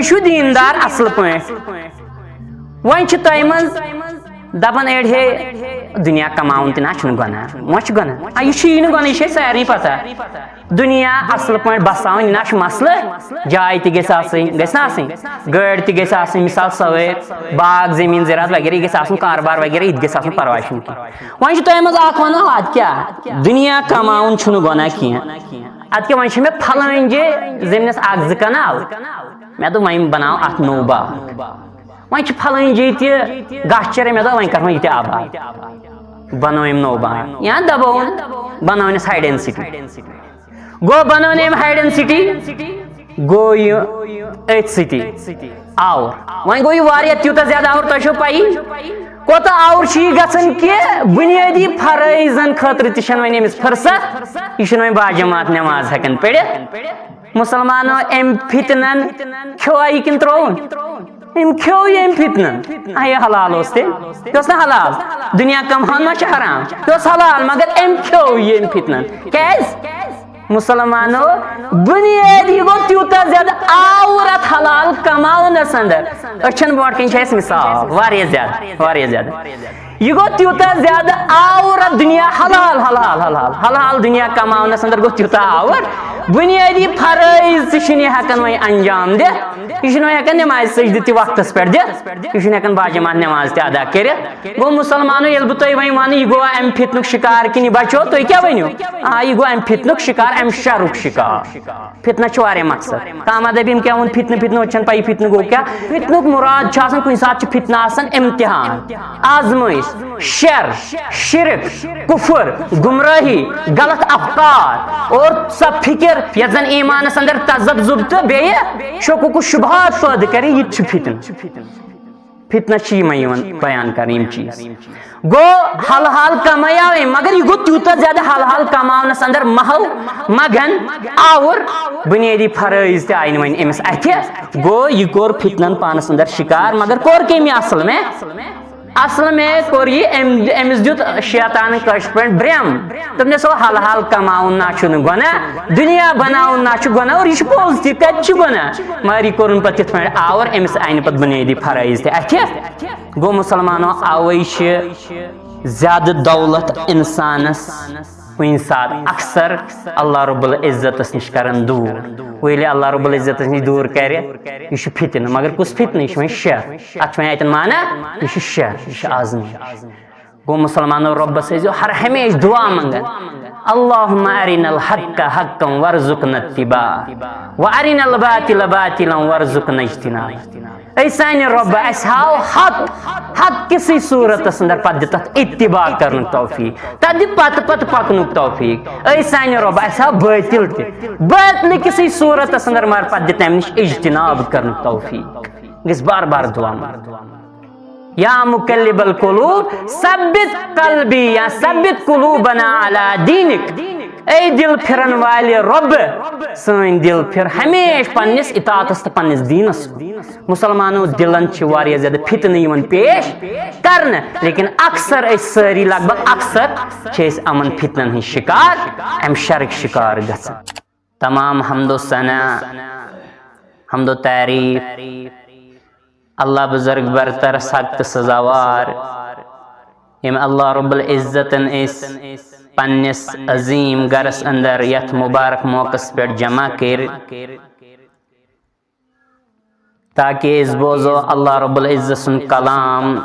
تُہۍ دیندار اصل پٲٹھۍ وۄنۍ چھِ تۄہہِ منٛز دپان اڑ ہے دنیا کماؤن تہِ نا چھُنہٕ گۄناہ وۄنۍ چھُ گۄناہ یہِ چھُیی نہٕ گۄناہ یہِ چھِ اَسہِ سارنٕے پتہ دنیا اصل پٲٹھۍ بساوٕنۍ یہِ نا چھُ مسلہٕ جاے تہِ گژھِ آسٕنۍ گژھِ نا آسٕنۍ گٲڑۍ تہِ گژھِ آسٕنۍ مثال سوٲرۍ باغ زٔمیٖن زِراعت وغیرہ یہِ گژھِ آسُن کاربار وغیرہ یہِ تہِ گژھِ آسُن پرواے چھُنہٕ کینٛہہ وۄنۍ چھُ تۄہہِ منٛز اکھ ونان ادٕ کیٛاہ دنیا کماوُن چھُنہٕ گۄناہ کینٛہہ ادٕ کیٛاہ وۄنۍ چھِ مےٚ پھلٲنۍ جاے زٔمیٖنس اکھ زٕ کنال مےٚ دوٚپ وۄنۍ بناو اتھ نوٚو باغ وۄنۍ چھِ پھلٲنۍ جاے تہِ گاسہٕ چرٲے مےٚ دوٚپ وۄنۍ کرہون یہِ تہِ آباد بنٲوِم نوٚو باغ یا دبووُن بنٲونس ہاے ڈینسٹی گوٚو بنٲون أمۍ ہاے ڈینسٹی گوٚو یہِ أتھۍ سۭتی آوُر وۄنۍ گوٚو یہِ واریاہ تیوٗتاہ زیادٕ آوُر تۄہہِ چھو پَیی کوتاہ آوُر چھُ یہِ گژھان کہِ بُنیٲدی فرٲیضن خٲطرٕ تہِ چھنہٕ وۄنۍ أمِس فرست یہِ چھُنہٕ وۄنۍ باجماعت نٮ۪ماز ہٮ۪کان پٔرِتھ مُسلمانو أمۍ فِتنن کھیوٚوا یہِ کِنہٕ ترٛووُن أمۍ کھیوٚو یہِ أمۍ فِتنن یہِ حلال اوس تیٚلہِ یہِ اوس نا حلال دُنیا کماوُن ما چھُ حرام یہِ اوس حلال مگر أمۍ کھیوٚو یہِ أمۍ فِتنن کیازِ مسلمانو بنیٲدی گوٚو تیوٗتاہ زیادٕ آوُر اتھ حلال کماونس اندر أچھن برونٛٹھ کِنۍ چھِ اَسہِ مثال واریاہ زیادٕ یہ گوٚو تیوٗتاہ زیادٕ آوُر اتھ دُنیا حلال حلال حلال حلال دُنیا کماونس اندر گوٚو تیوٗتاہ آوُر بُنیٲدی فرٲیض تہِ چھُنہٕ یہِ ہٮ۪کان وۄنۍ انجام دِتھ یہِ چھُنہٕ وۄنۍ ہٮ۪کان نٮ۪مازِ سجدٕ تہِ وقتس پٮ۪ٹھ دِتھ یہِ چھُنہٕ ہٮ۪کان باجماعت نٮ۪ماز تہِ ادا کٔرِتھ گوٚو مُسلمانو ییٚلہِ بہٕ تۄہہِ وۄنۍ ونہٕ یہِ گوٚو امہِ فِتنُک شِکار کِنہٕ یہِ بچو تُہۍ کیٛاہ ؤنِو یہِ گوٚو امہِ فِتنُک شِکار امہِ شرُک شِکار فِتنہٕ چھُ واریاہ مقصد کانٛہہ ما دپہِ أمۍ کیٛاہ ووٚن فِتنہٕ چھنہٕ پَیی فِتنہٕ گوٚو کیٛاہ فِتنُک مُراد چھُ آسان کُنہِ ساتہٕ چھُ فِتنہٕ آسان اِمتِحان آزمٲیش شر شرک کفر گمراہی غلط افکار اور سۄ فِکر یتھ زن ایمانس اندر تذبذب تہٕ بیٚیہِ شکوک و شبہات پٲدٕ کرِ یہِ تہِ چھُ فِتنہٕ فِتنہٕ چھِ یِمے یِوان بیان کرنہٕ یِم چیٖز گوٚو حل حال کمایاو أمۍ مگر یہِ گوٚو تیوٗتاہ زیادٕ حل حال کماونس اندر محو مگن آوُر بُنیٲدی فرٲیض تہِ آیہِ نہٕ وۄنۍ أمِس اتھِ گوٚو یہِ کوٚر فِتنن پانس اندر شِکار مگر کوٚر کٔمۍ یہِ اصل میں کوٚر یہِ أمِس دیُت شیطانن کٲشِر پٲٹھۍ برٛیم دوٚپنس حل حال کماوُن نا چھُنہٕ گۄناہ دُنیا بناوُن نا چھُ گۄناہ اور یہِ چھُ پوٚز تہِ کتہِ چھُ گۄناہ مگر یہِ کوٚرُن پتہٕ تِتھ پٲٹھۍ آوُر أمِس آیہِ نہٕ پتہٕ بُنیٲدی فرٲیض تہِ اتھِ گوٚو مُسلمانو اوے چھِ زیادٕ دولت انسانس کُنہِ ساتہٕ اکثر اللہ رب العزتس نِش کران دوٗر وۄنۍ ییٚلہِ اللہ رب العزتس نِش دوٗر کرِ یہِ چھُ فِتنہٕ مگر کُس فِتنہٕ یہِ چھُ وۄنۍ شر اتھ چھُ وۄنۍ اتٮ۪ن مانا یہِ چھُ شر یہِ چھُ آزمٲیش گوٚو مُسلمانو رۄبس ٲسۍزیو ہر ہمیشہٕ دُعا منگان اللہُمَّ ارِنَا الحق حقا وارزقنا اتباعہ وارِنَا الباطل باطلا وارزقنا اجتنابہ اے سانہِ رۄبہٕ اَسہِ ہاو حق کِسٕے صوٗرتس اندر پتہٕ دِ تتھ اتباع کرنُک توفیٖق تتھ دِ پتہٕ پکنُک توفیٖق اے سانہِ رۄبہٕ اَسہِ ہاو باطل تہِ باطلہِ کِسٕے صوٗرتس اندر مگر پتہٕ دِ تمہِ نِش اجتناب کرنُک توفیٖق گژھِ بار بار دُعا یا مقلب القلوب ثبت قلبی یا ثبت قلوبنا علی دینک اے دل پھرن والہِ رۄبہٕ سٲنۍ دل پھر ہمیشہٕ پننس اطاعتس تہٕ پننس دیٖنس مُسلمانو دلن چھِ واریاہ زیادٕ فِتنہٕ یِوان پیش کرنہٕ لیکن اکثر أسۍ سٲری لگ بگ اکثر چھِ أسۍ یِمن فِتنن ہٕنٛدۍ شِکار امہِ شرٕکۍ شِکار گژھان تمام حمد و ثنا حمد و تعریٖف اللہ بزرگ برتر حق تہٕ سزاوار ییٚمۍ اللہ رب العزتن أسۍ پننس عظیٖم گرس اندر یتھ مُبارک موقعس پٮ۪ٹھ جمع کٔرۍ تاکہِ أسۍ بوزو اللہ رب العزت سُنٛد کلام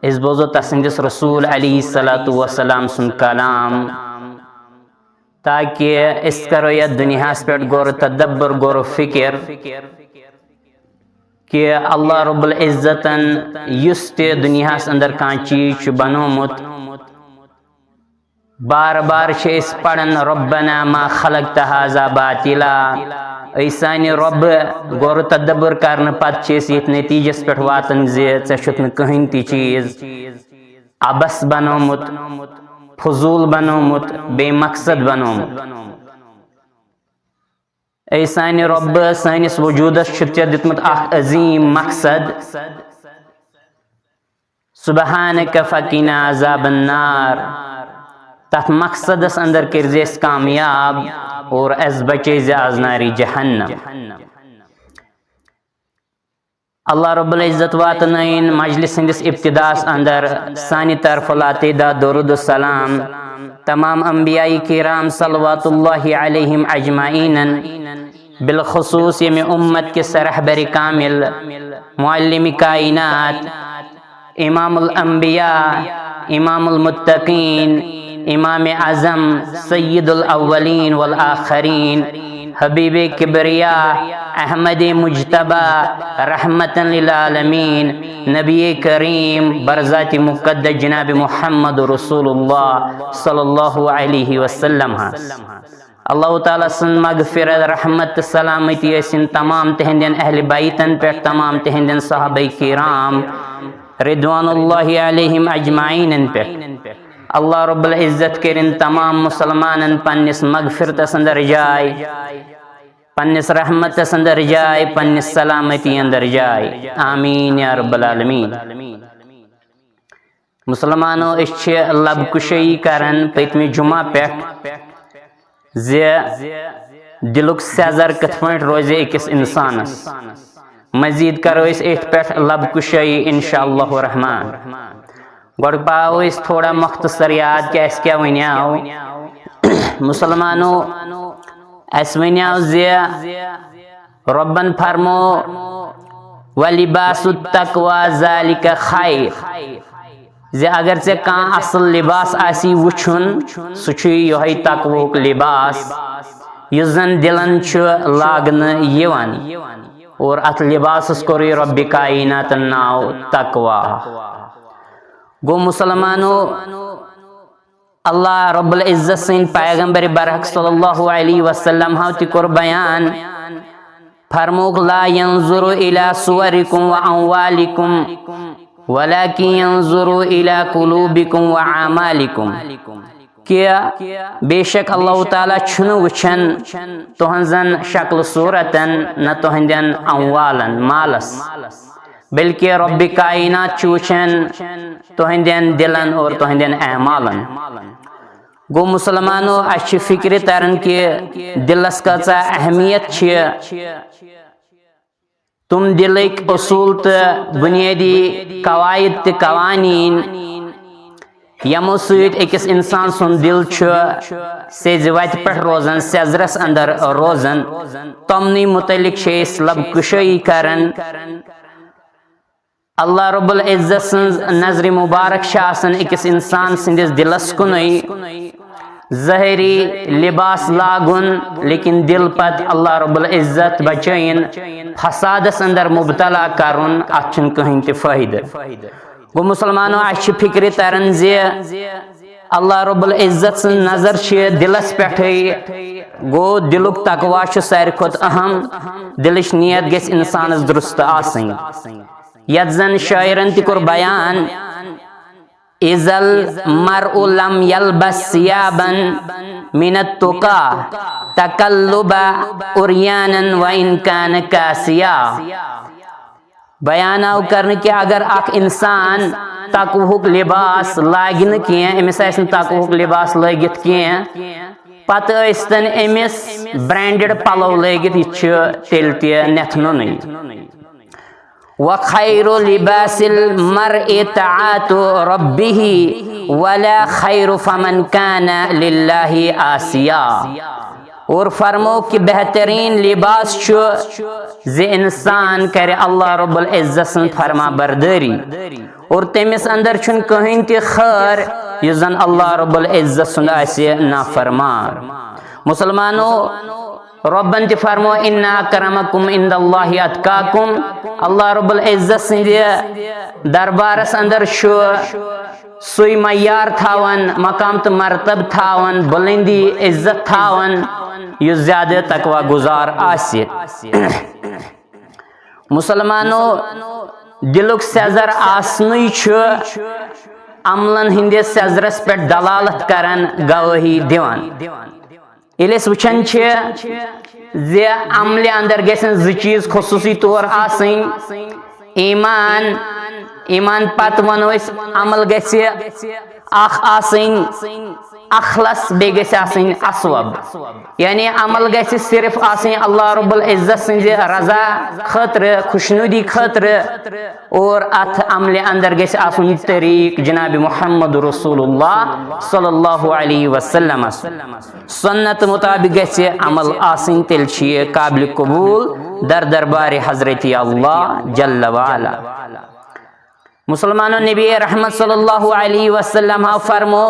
أسۍ بوزو تسٕنٛدِس رسوٗل علیہ الصلاۃ وسلام سُنٛد کلام تاکہِ أسۍ کرو یتھ دُنیاہس پٮ۪ٹھ غور و تدبر غور و فِکر کہ اللہ رب العزتن یُس تہِ دُنیاہس اندر کانٛہہ چیٖز چھُ بنومُت بار بار چھِ أسۍ پران ربنا ما خلقت هذا باطلا اے سانہِ رۄبہٕ غور و تدبر کرنہٕ پتہٕ چھِ أسۍ یتھ نتیٖجس پٮ۪ٹھ واتان زِ ژےٚ چھُتھ نہٕ کٕہٕنۍ تہِ چیٖز عبس بنومُت فضوٗل بنومُت بیٚیہِ مقصد بنومُت اے سانہِ رۄبہٕ سٲنِس وجوٗدس چھُتھ ژےٚ دیُتمُت اکھ عظیٖم مقصد سبحانک فقینا عذاب النار تتھ مقصدس اندر کٔرۍ زِ أسۍ کامیاب اور اسہِ بچٲے زِ از نارِ جہنم اللہ رب العزت واتنائن مجلس ہندس ابتداس اندر سانی طرف لاتیدہ درود السلام تمام انبیاء کرام صلوات اللہ علیہم اجمعین، بالخصوص یہ امت کے سرحبر کامل معلم کائنات امام الانبیاء امام المتقین امام اعظم سید الاولین والآخرین حبیب کبریاء احمد مجتبی رحمتا للعالمین نبی کریم برذات مقدس جناب محمد رسول اللہ صلی اللہ علیہ وسلم۔ اللہ تعالیٰ سن مغفرت رحمت سلامتی سن تمام تہندین اہل بیتن پر، تمام تہندین صحابہ کرام رضوان اللہ علیہم اجمعین پر۔ اللہ رب العزت کرن تمام مسلمانن پنس مغفرت اندر جائے، پنس رحمت اندر جائے، پنس سلامتی اندر جائے، آمین یا رب العالمین۔ مسلمانوں اس لب کشی کرن پتمی جمعہ پیٹھ دلک سیزر کت پٲٹھۍ روزِ أکِس انسانس، مزید کرو اس ایتھ پیٹھ لب کشی انشاءاللہ الرحمن۔ گوڑ پاو اس تھوڑا مختصر یاد کہ اس کیا ونیاو مسلمانوں، اس ونیاو ربن فرمو وَلِبَاسُ التَّقْوَى ذَلِكَ خَيْرٌ، اگر ژے کانٛہہ اصل لباس آسی وچھن سُہ چھُ یہوے تقوہُک لباس یُس زن دلن چھُ لاگنہٕ یِوان، اور اتھ لباسس کوٚر رب کائناتن ناو تقویٰ۔ گو مسلمانوں، اللہ رب العزت سن پیغمبر برحق صلی اللہ علیہ وسلم ہاو تہ کور بیان، فرموک لا ينظر الى صورکم واموالکم ولكن ينظر الى قلوبکم واعمالکم، کہ بے شک اللہ تعالیٰ چھن وچھن تہنزن شکل صورتن نہ تہندین اموالن مالس، بلکہ رب کائنات چھ وچھن تہندین دلن اور تہندین اعمالن۔ گو مسلمانوں، اچھ فکر ترن کہ دلس کچا اہمیت چھ، تم دلک اصول تو بنیادی قواعد تو قوانین یمو سۭتۍ أکِس انسان سُنٛد دل چھُ سیزِ وتہِ پٮ۪ٹھ روزان، سیزرس اندر روزان، تمنٕے متعلق چھِ أسۍ لب کشٲیی کران۔ اللہ رب العزت سنز نظر مبارک چھِ آسان أکِس انسان سندس دلس کُنُے، ظٲہری لباس لاگُن لیکن دل پت اللہ رب العزت بچٲیِن فسادس اندر مبتلا کرُن، اتھ چھُنہٕ کٕہٕنۍ تہِ فٲیدٕ۔ گو مسلمانوں، اچھ فکر ترن اللہ رب العزت سن نظر چھ دلس پٹھے، گو دلک تقویٰ چھ ساروی کھوت اہم، دلچ نیت گژھِ انسانس درست آسٕنۍ۔ یتھ زن شاعرن تہ کور بیان، اذا المرء لم يلبس ثيابا من التقى تقلب عريانا وان كان كاسيا، بیان آو کرنے کہ اگر اخ انسان تقوہک لباس لاگہ نہ کینٛہہ، امس آسہِ نہٕ تقوہک لباس لٲگِتھ کینٛہہ، پتہٕ ٲسۍتن امس برینڈڈ پلو لٲگِتھ، یہ چھُ تیٚلہِ تہِ نٮ۪تھنُنٕے۔ وخیر لباس المرء طاعت ربه ولا خیر فمن كان للہ عاصیا، اور فرمو کہ بہترین لباس چھُ زِ انسان کرِ اللہ رب العزت سن فرما برداری، اور تمس اندر چھُنہٕ کٕہٕنۍ تہِ خیر یُس زن اللہ رب العزت سُنٛد آسہِ نافرمان۔ مسلمانوں، ربن تہ فرمو ان اکرمکم عند اللہ اتقاکم، اللہ رب العزت سند دربارس اندر چھُ سُے معیار تھاون، مقام تو مرتب تھاون، بلندی عزت تھاون یُس زیادہ تقویٰ گزار آسہِ۔ مسلمانوں، دلک سیزر آسنٕے چھُ عملن ہندس سیزرس پہ دلالت کران، گواہی دِوان۔ ییٚلہِ أسۍ وٕچھان چھِ زِ عملہِ اندر گژھن زٕ چیٖز خصوٗصی طور آسٕنۍ، ایمان، ایمان پت ونو عمل گژھِ اکھ آسٕنۍ اخلص بیٚیہِ گژھِ آسٕنۍ اصوب یعنی عمل گژھِ صرف آسٕنۍ اللہ رب العزت سٕنٛزِ رضا خٲطرٕ خوشنودی خٲطرٕ اور اتھ عملہِ اندر گژھِ آسُن طریق جناب محمد رسول اللہ صلی اللہ علیہ وسلم سنت مطابق گژھِ عمل آسٕنۍ تیٚلہِ چھِ یہِ قابل قبوٗل در دربارِ حضرت اللہ جل وعلا مسلمانوں نبی رحمت صلی اللہ علیہ وسلم فرمو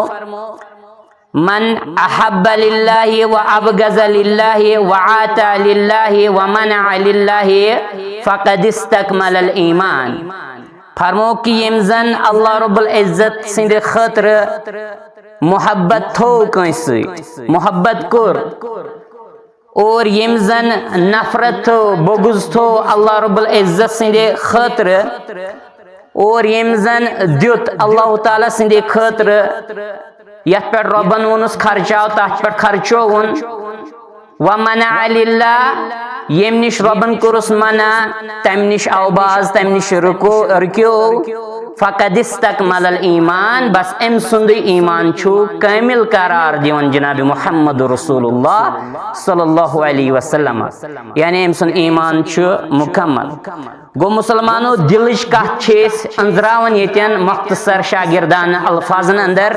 من احب للہ و ابغض للہ و عاطى للہ و منع للہ فقد استکمل الایمان فرمو کہ یم زن اللہ رب العزت سند خاطر محبت تھو کٲنٛسہِ سۭتۍ محبت کوٚر اور یم زن نفرت تھو بغض تھو اللہ رب العزت سند خاطر اور یم زن دیت اللہ تعالیٰ سندِ خاطر یتھ پہ ربن وونس خرچاو تتھ پہ خرچوون ومنع للہ یم نش ربن کورس منع تم نش آو باز تم نش رکیو فقد استکمل الایمان بس ام سند ایمان چھو کامل قرار دیون جناب محمد رسول اللہ صلی اللہ علیہ وسلم یعنی ام سند ایمان چھو مکمل گو مسلمانو دلچ کت چھ انزراون یتن مختصر شاگردان الفاظن اندر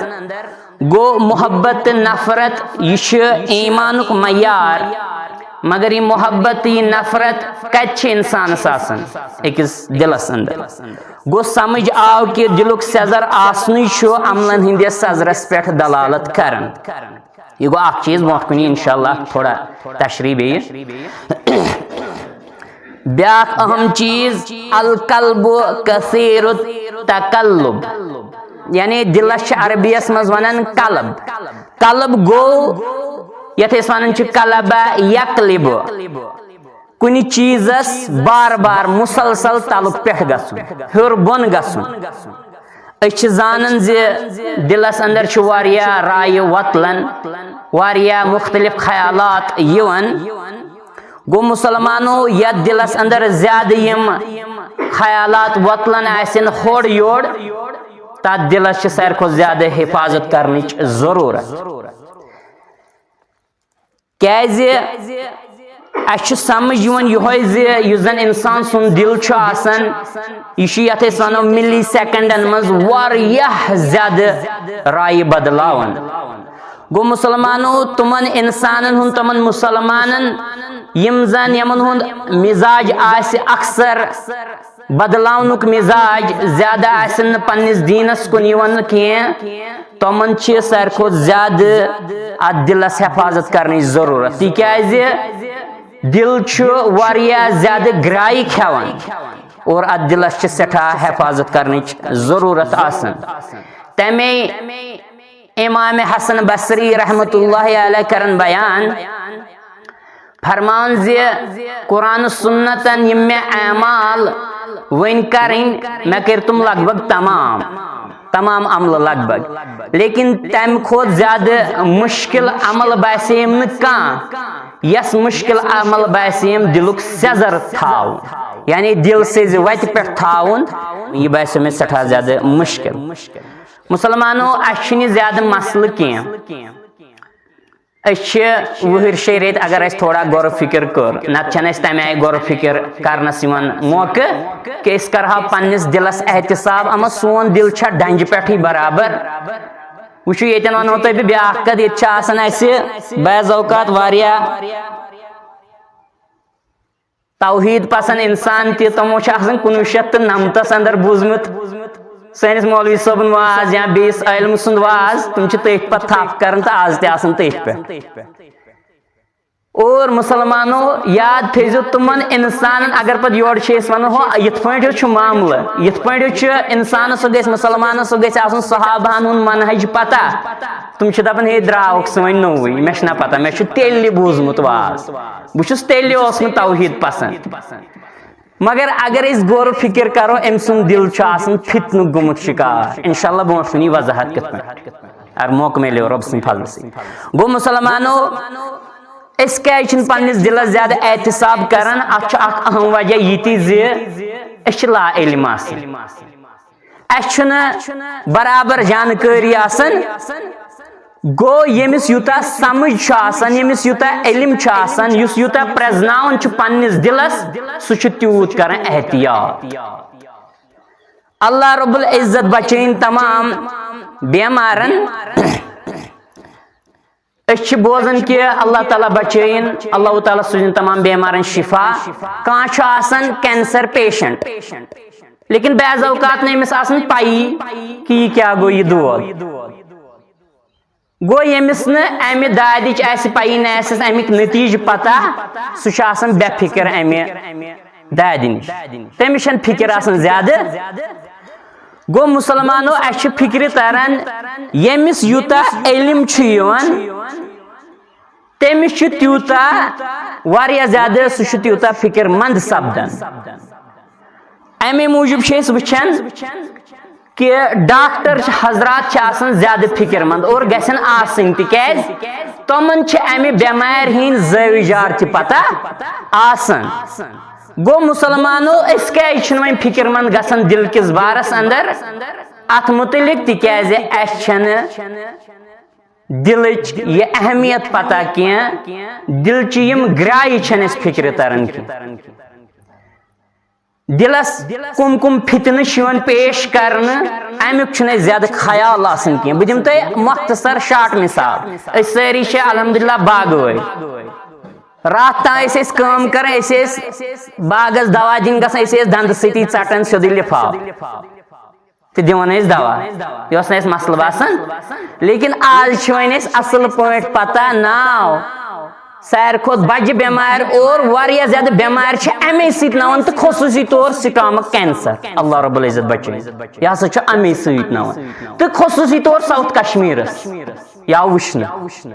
گو محبت نفرت یہ ایمانک معیار مگر یہ محبت یہ نفرت کت انسانس آسان اکس دلس اندر گو سمجھ آو کہ دلک سزر آسنی عملن ہندس سزرس پہ دلالت کرن یہ گو اخ چیز برو کن انشاءاللہ تھوڑا تشریح بیٚیہِ بیاکھ اہم چیز القلب کثیر التقلب یعنی دلس عربیس مز ونان قلب قلب گو یتھ ونان قلب یقلب کُنہِ چیزس بار بار مسلسل تلک پہ گژھُن ہیوٚر بۄن گژھُن أسۍ چھِ زانان زِ دلس اندر چھُ واریاہ رایہِ وۄتلان واریاہ مختلف خیالات یِوان گو مسلمانو یتھ دلس اندر زیادٕ یم خیالات وۄتلان آسن ہور یور تتھ دلس چھِ ساروی کھۄتہٕ زیادٕ حفاظت کرنٕچ ضروٗرت کیازِ اسہِ چھُ سمجھ یِوان یِہوے زِ یُس زن انسان سُنٛد دل چھُ آسان یہِ چھُ یتھ أسۍ ونو ملی سیکنڈن منٛز واریاہ زیادٕ رایہِ بدلاوان گو مسلمانو تمن انسانن ہُنٛد تمن مسلمانن یم زن یمن ہُنٛد مزاج آسہِ اکثر بدلاونُک مزاج زیادٕ آسن نہٕ پننس دیٖنس کُن یِوان کینٛہہ تمن چھِ ساروی کھۄتہٕ زیادٕ اتھ دلس حفاظت کرنٕچ ضروٗرت تِکیازِ دل چھُ واریاہ زیادٕ گرایہِ کھٮ۪وان اور اتھ دلس چھِ سٮ۪ٹھاہ حفاظت کرنٕچ ضروٗرت آسان تمے امام حسن بصری رحمت اللہ علیہ کرن بیان فرمان زِ قرآن سنتن یم مے اعمال ون کریں میں کر تم لگ بھگ تمام عمل لگ بھگ لیکن تم کھوت زیادہ مشکل عمل باسیم نہ کانٛہہ یس مشکل عمل باسیم دلک سزر تھاون یعنی دل سے وتہِ پٮ۪ٹھ تھاون یہ باسیو مےٚ سٮ۪ٹھاہ زیادٕ مشکل مسلمانو اَسہِ چھُنہٕ زیادٕ مسلہٕ کینٛہہ أسۍ چھِ وُہٕرۍ شیٚیہِ رٮ۪تۍ اگر اَسہِ تھوڑا غور فِکر کٔر نتہٕ چھنہٕ اَسہِ تمہِ آیہِ غور فِکر کرنس یِوان موقعہٕ کہ أسۍ کرہاو پننس دلس احتساب اما سون دل چھا ڈنجہِ پٮ۪ٹھٕے برابر وٕچھِو ییٚتٮ۪ن ونہو تۄہہِ بہٕ بیاکھ کتھ ییٚتہِ چھِ آسان اَسہِ بعض اوقات واریاہ توحیٖد پسنٛد انسان تہِ تِمو چھُ آسان 1999 اندر بوٗزمُت سٲنِس مولوی صٲبُن واز یا بیٚیِس عٲلمہٕ سُنٛد واز تِم چھِ تٔتھۍ پتہٕ تھپھ کران تہٕ آز تہِ آسان تٔتھۍ پٮ۪ٹھ اور مسلمانو یاد تھٲیزیو تِمن انسانن اگر پتہٕ یورٕ چھِ أسۍ ونان ہو یِتھ پٲٹھۍ چھُ معاملہٕ یِتھ پٲٹھۍ چھُ انسانس سُہ گژھِ مسلمانس سُہ گژھِ آسُن صحابہن ہُنٛد منہج پتہ تِم چھِ دپان ہے درٛاوُکھ ژٕ وۄنۍ نوٚوُے مےٚ چھُنہ پتہ مےٚ چھُ تیٚلہِ بوٗزمُت واز بہٕ چھُس تیٚلہِ اوس مےٚ توحیٖد پسنٛد مگر اگر أسۍ غور فِکر کرو أمۍ سُنٛد دل چھُ آسان فتنُک گوٚمُت شِکار انشاءاللہ برونٛٹھ کُن یی وضاحت کِتھ پٲٹھۍ اگر موقعہٕ مِلیو رۄب سٕنٛدِ فضلہٕ سۭتۍ گوٚو مسلمانو أسۍ کیازِ چھِنہٕ پننس دلس زیادٕ احتساب کران اتھ چھُ اکھ اہم وجہ یہِ تہِ زِ أسۍ چھِ لا علم آسان اچھن برابر جانکاری آسن گو یمس یوتا سمجھ آسان یمس یوتا علم آسان یس یوتا پرزناون پنس دلس سہ تیوت کران احتیاط اللہ رب العزت بچین تمام بیمارن اس بوزن کہ اللہ تعالیٰ بچین اللہ تعالیٰ سوزن تمام بیمارن شفا کان آسان کینسر پیشنٹ لیکن بعض اوقات نے امس آسان پائی کہ یہ کیا گو یہ دود گو یمس نمہ دادچ پائی نس امیک نتیج پتہ سہ آسان بے فکر امہ داد نش تمس فکر آسان زیادہ گو مسلمانو اس فکر تران یمس یوتا علم تمس تیوتا واریاہ زیادہ سہ تیوتا فکر مند سپدان امی موجب وچھان کہ ڈاکٹر حضرات آسان زیادہ فکر مند اور گھن آسن تکیاز تمن امہ بیمار ہند زوجار تہ پتہ آسان گو مسلمانو اس کیازِ وۄنۍ فکر مند گژھان دل کس بارس اندر ات متعلق تکیازِ اس چھنہٕ دلچ یہ اہمیت پتہ کینٛہہ دلچہ یم گرایہ چھنہٕ اس فکر تران کینٛہہ دلس کم کم فتنہ پیش کرنے امیک چھنہٕ زیادہ خیال آسان کینٛہہ بہٕ دِمہٕ تۄہہِ مختصر شاٹ مثال أسۍ سٲری چھِ الحمدللہ باغوٲلۍ رات تان کٲم کران باغس دوا دن گژھان دند ستی ژٹان سیودے لفاف تو دِوان دوا یہ نا مسلہٕ باسان لیکن آج وۄنۍ اصل پٲٹھۍ پتہ ناو ساروی کھۄتہٕ بجہِ بیمار اور واریاہ زیادہ بیمار امی سۭتۍ نوان تو خصوصی طور سٹامک کینسر اللہ رب العزت بچٲیِن یہ ہسا چھُ امی سۭتۍ نوان تو خصوصی طور ساؤتھ کشمیرس یا وٕچھنہٕ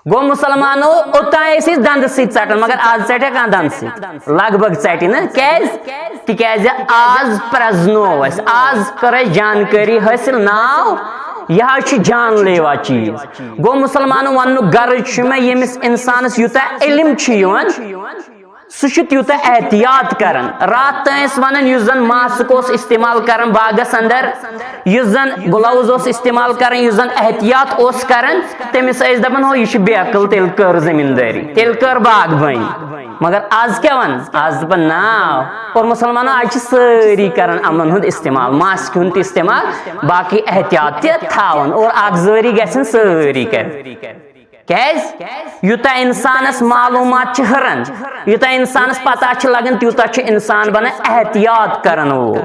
گو مسلمانو اوتان دند سۭتۍ ژٹان مگر آز ژٹیا کانٛہہ دند سۭتۍ لگ بگ ژٹہِ نہٕ کیازِ تِکیازِ آز پرزنو اسہِ آز کٔر اسہِ جانکٲری حٲصِل ناو یہ جان لیوا چیز گو مسلمانو ون غرض میں یمس انسانس یوتاہ علم سہ تیوتاہ احتیاط کران رات تس ونان یس زن ماسک استعمال کران باغس اندر یس زن گلوز استعمال کران یس زن احتیاط کران تمس دپان ہو یہ بے عقل تیل کر زمینداری تیل کر باغ بن مگر آز کیا ون آز دپان نا اور مسلمانو آج ساری کران امن ہند استعمال ماسک ہند استعمال باقی احتیاط تہ تھاون اور اگزٲری گژھن ساری کر یوتا انسانس معلومات ہران یوتا انسانس پتہ لگان تیوتا انسان بنان احتیاط کرن وول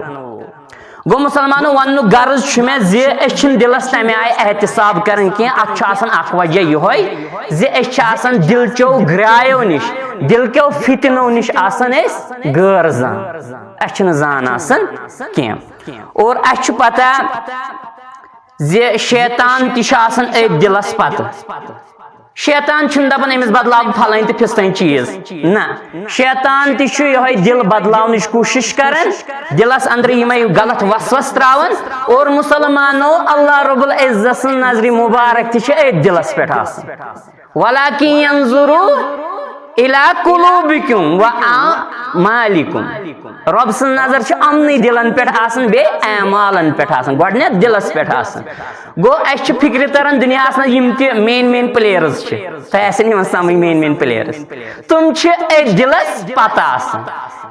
گو مسلمانو ون غرض میں دلس تمہ آئی احتساب کران کی ات اخ وجہ یہ دلچو گرایو نش دل کیو فتنو نش غیر زان زان کی اور اس پتہ شیطان تہ دلس پتہ شیطان دپان امس بدلاو پھلائن تو پھستین چیز نا شیطان تہ دل بدلاونچ کوشش کران دلس اندر یمے غلط وسوس تراون اور مسلمانو اللہ رب العزت سن نظر مبارک تہ دلس پہ ولکن ينظروا الى قلوبکم واعمالکم رب سن نظر امنی دلن پہ بے اعمالن پہ گۄڈنیتھ دلس پہ گو اس فکر تران دنیا یم تہ مین پلیئرز تہ سمجھ مین پلیئرز تم دلس پتہ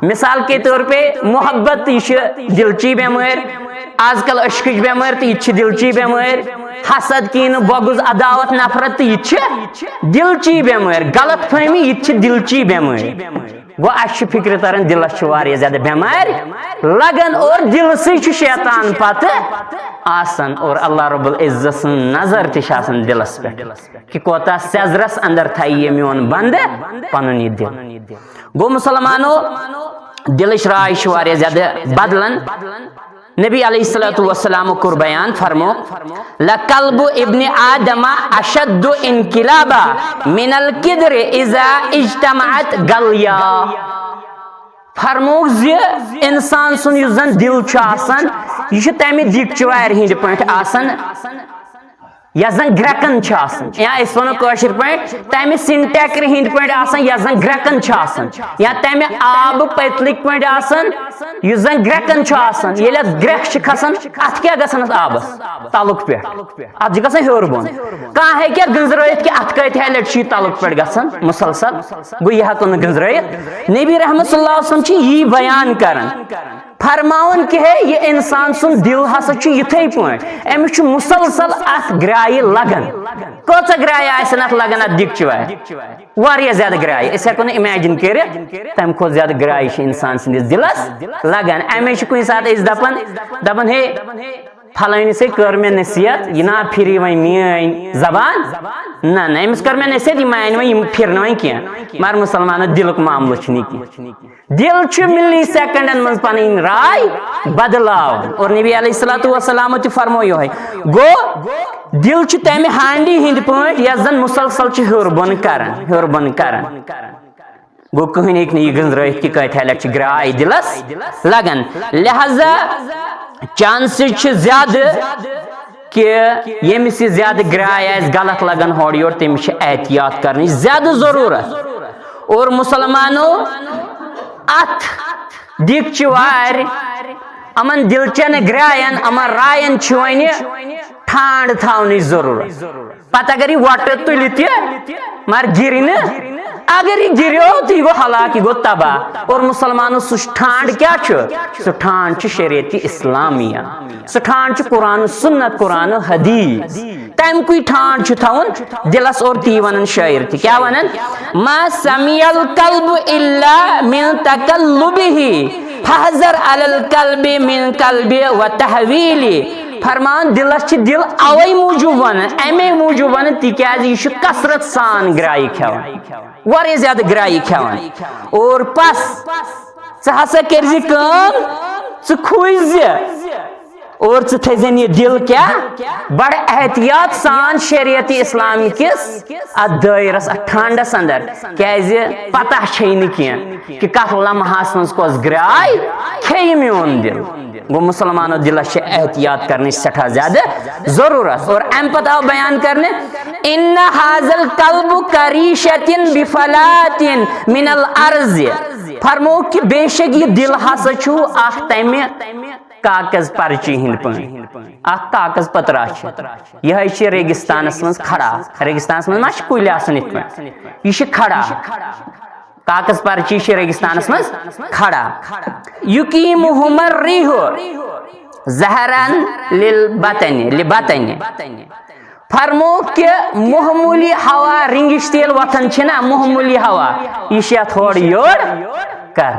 مثال کے طور پہ محبت یہ دلچی بیمار آج کل اشکچ بیمار تو یہ دلچی بیمار حسد کین بغض عداوت نفرت تو یہ دلچی بیمار غلط فہمی یہ دلچی بیمار گو اس فکر تران دلس واریاہ زیادہ بیمار لگن اور دل سے شیطان پتہ آسان اور اللہ رب العزت سن نظر تہ دلس پہ کہ کوتا سیزرس اندر تھائی یہ میون بند پنن یہ دل گو مسلمانو دلش رائے واریاہ زیادہ بدلن نبی علیہ الصلوۃ والسلام کور بیان فرمو لقلب ابن آدم اشد انقلابا من القدر اذا اجتمعت غلیا فرموک زی انسان سن یس زن دل چھ آسان یہ تمہ دکچوار ہند پٲٹھۍ آسان یس زن گرکن یا اس ونو کاشر پہ تمہ سنٹیکر ہند پہ یس زن گرکن یا تمہ آب پتلک پہ اس زن گرکن یل گرک کھسان ات کیا گھن آبس تلک پہ ات گھان ہیور بون کھانا ہیکیا گنزرائت کہ ات کت لٹ تلک پہ گھان مسلسل گو یہ ہیکو گنزرائت نبی رحمت صلی اللہ علیہ وسلم یہ بیان کران فرماون کہ ہے یہ انسان سن دل ہسا یتھے پہ امس مسلسل ات گرائے لگان کچھ گرائے آسن ات لگان ات دکچ واریاہ زیادہ گرائے اس ہیکو امیجن کرت تم کھت زیادہ گرائے انسان سندس دلس لگان امے کن سات دپان ہے فلانی سے کر میں نصیحت یہ نا پھر وی میری زبان نا امس کر میں نصیحت یہ مان وی پھر وی کی مگر مسلمان دلک معاملہ کی دل ملی سیکنڈن من پن رائے بدلاو اور نبی علیہ الصلوۃ والسلام تہ فرمو یہ گو دل تمہ ہانڈی ہند پہ یس زن مسلسل ہیور بن کران گو کہین ہیک یہ گنزرائت کہ کت لٹ گرائے دلس لگان لہذا چانسز زیادہ کہ یمس یہ زیادہ گرائے آس غلط لگان ہور یور تمس احتیاط کرنے زیادہ ضرورت اور مسلمانوں ات دکچ وار امن دلچن گرائن امن رائن ون ٹھانڈ تھونی ضرورت پتہ اگر یہ وٹ تل مگر گر اگر یہ گریو تو یہ گو ہلاک یہ گو تباہ اور مسلمانوں سہ ٹھانڈ کیا سہ ٹھانڈ شریعت اسلامیہ سہ ٹھانڈ قرآن سنت قرآن حدیث تم کوئی ٹھانڈ تھون دلس اور تی ونن شاعر تہ کیا ونن ما سمع القلب الا من تقلبه فحذر على القلب من قلب وتحویل فرمان دلس دل اوے موجود ون امے موجود ون تکیاز یہ کثرت سان گرائی کھیوان واریاہ زیادہ گرائی کھیوان اور پس ژٕ ہسا کرزِ کٲم ژٕ کھوٗژ اور ژٕ تھٲیزٮ۪ن یہِ دل کیا بڑ احتیاط سان شریعت اسلام کس ات دائرس ات ٹھانڈس اندر کیازِ پتہ چھے نہٕ کینٛہہ کہ کتھ لمحس منٛز کۄس گراے کھیٚیہِ میون دل گو مسلمانوں دلس احتیاط کرنے سٹھا زیادہ ضرورت اور ام پتہ آو بیان کرنے ان ھذا القلب کریشۃ بفلات من الارض فرمو کہ بے شک یہ دل ہسا چھو اخ تمہ کاغذ پرچی ہند پہ اخ کاغذ پترا یہ ریگستانس من کھڑا ریگستانس من ما کل آسان ات پہ یہ کھڑا کاغذ پرچی ریگستانس من کھڑا یقیمہم الریح زہرا للبطن فرمو کہ معمولی ہوا رنگش تیل وتھان چھنا معمولی ہوا یہ تھوڑ یور کر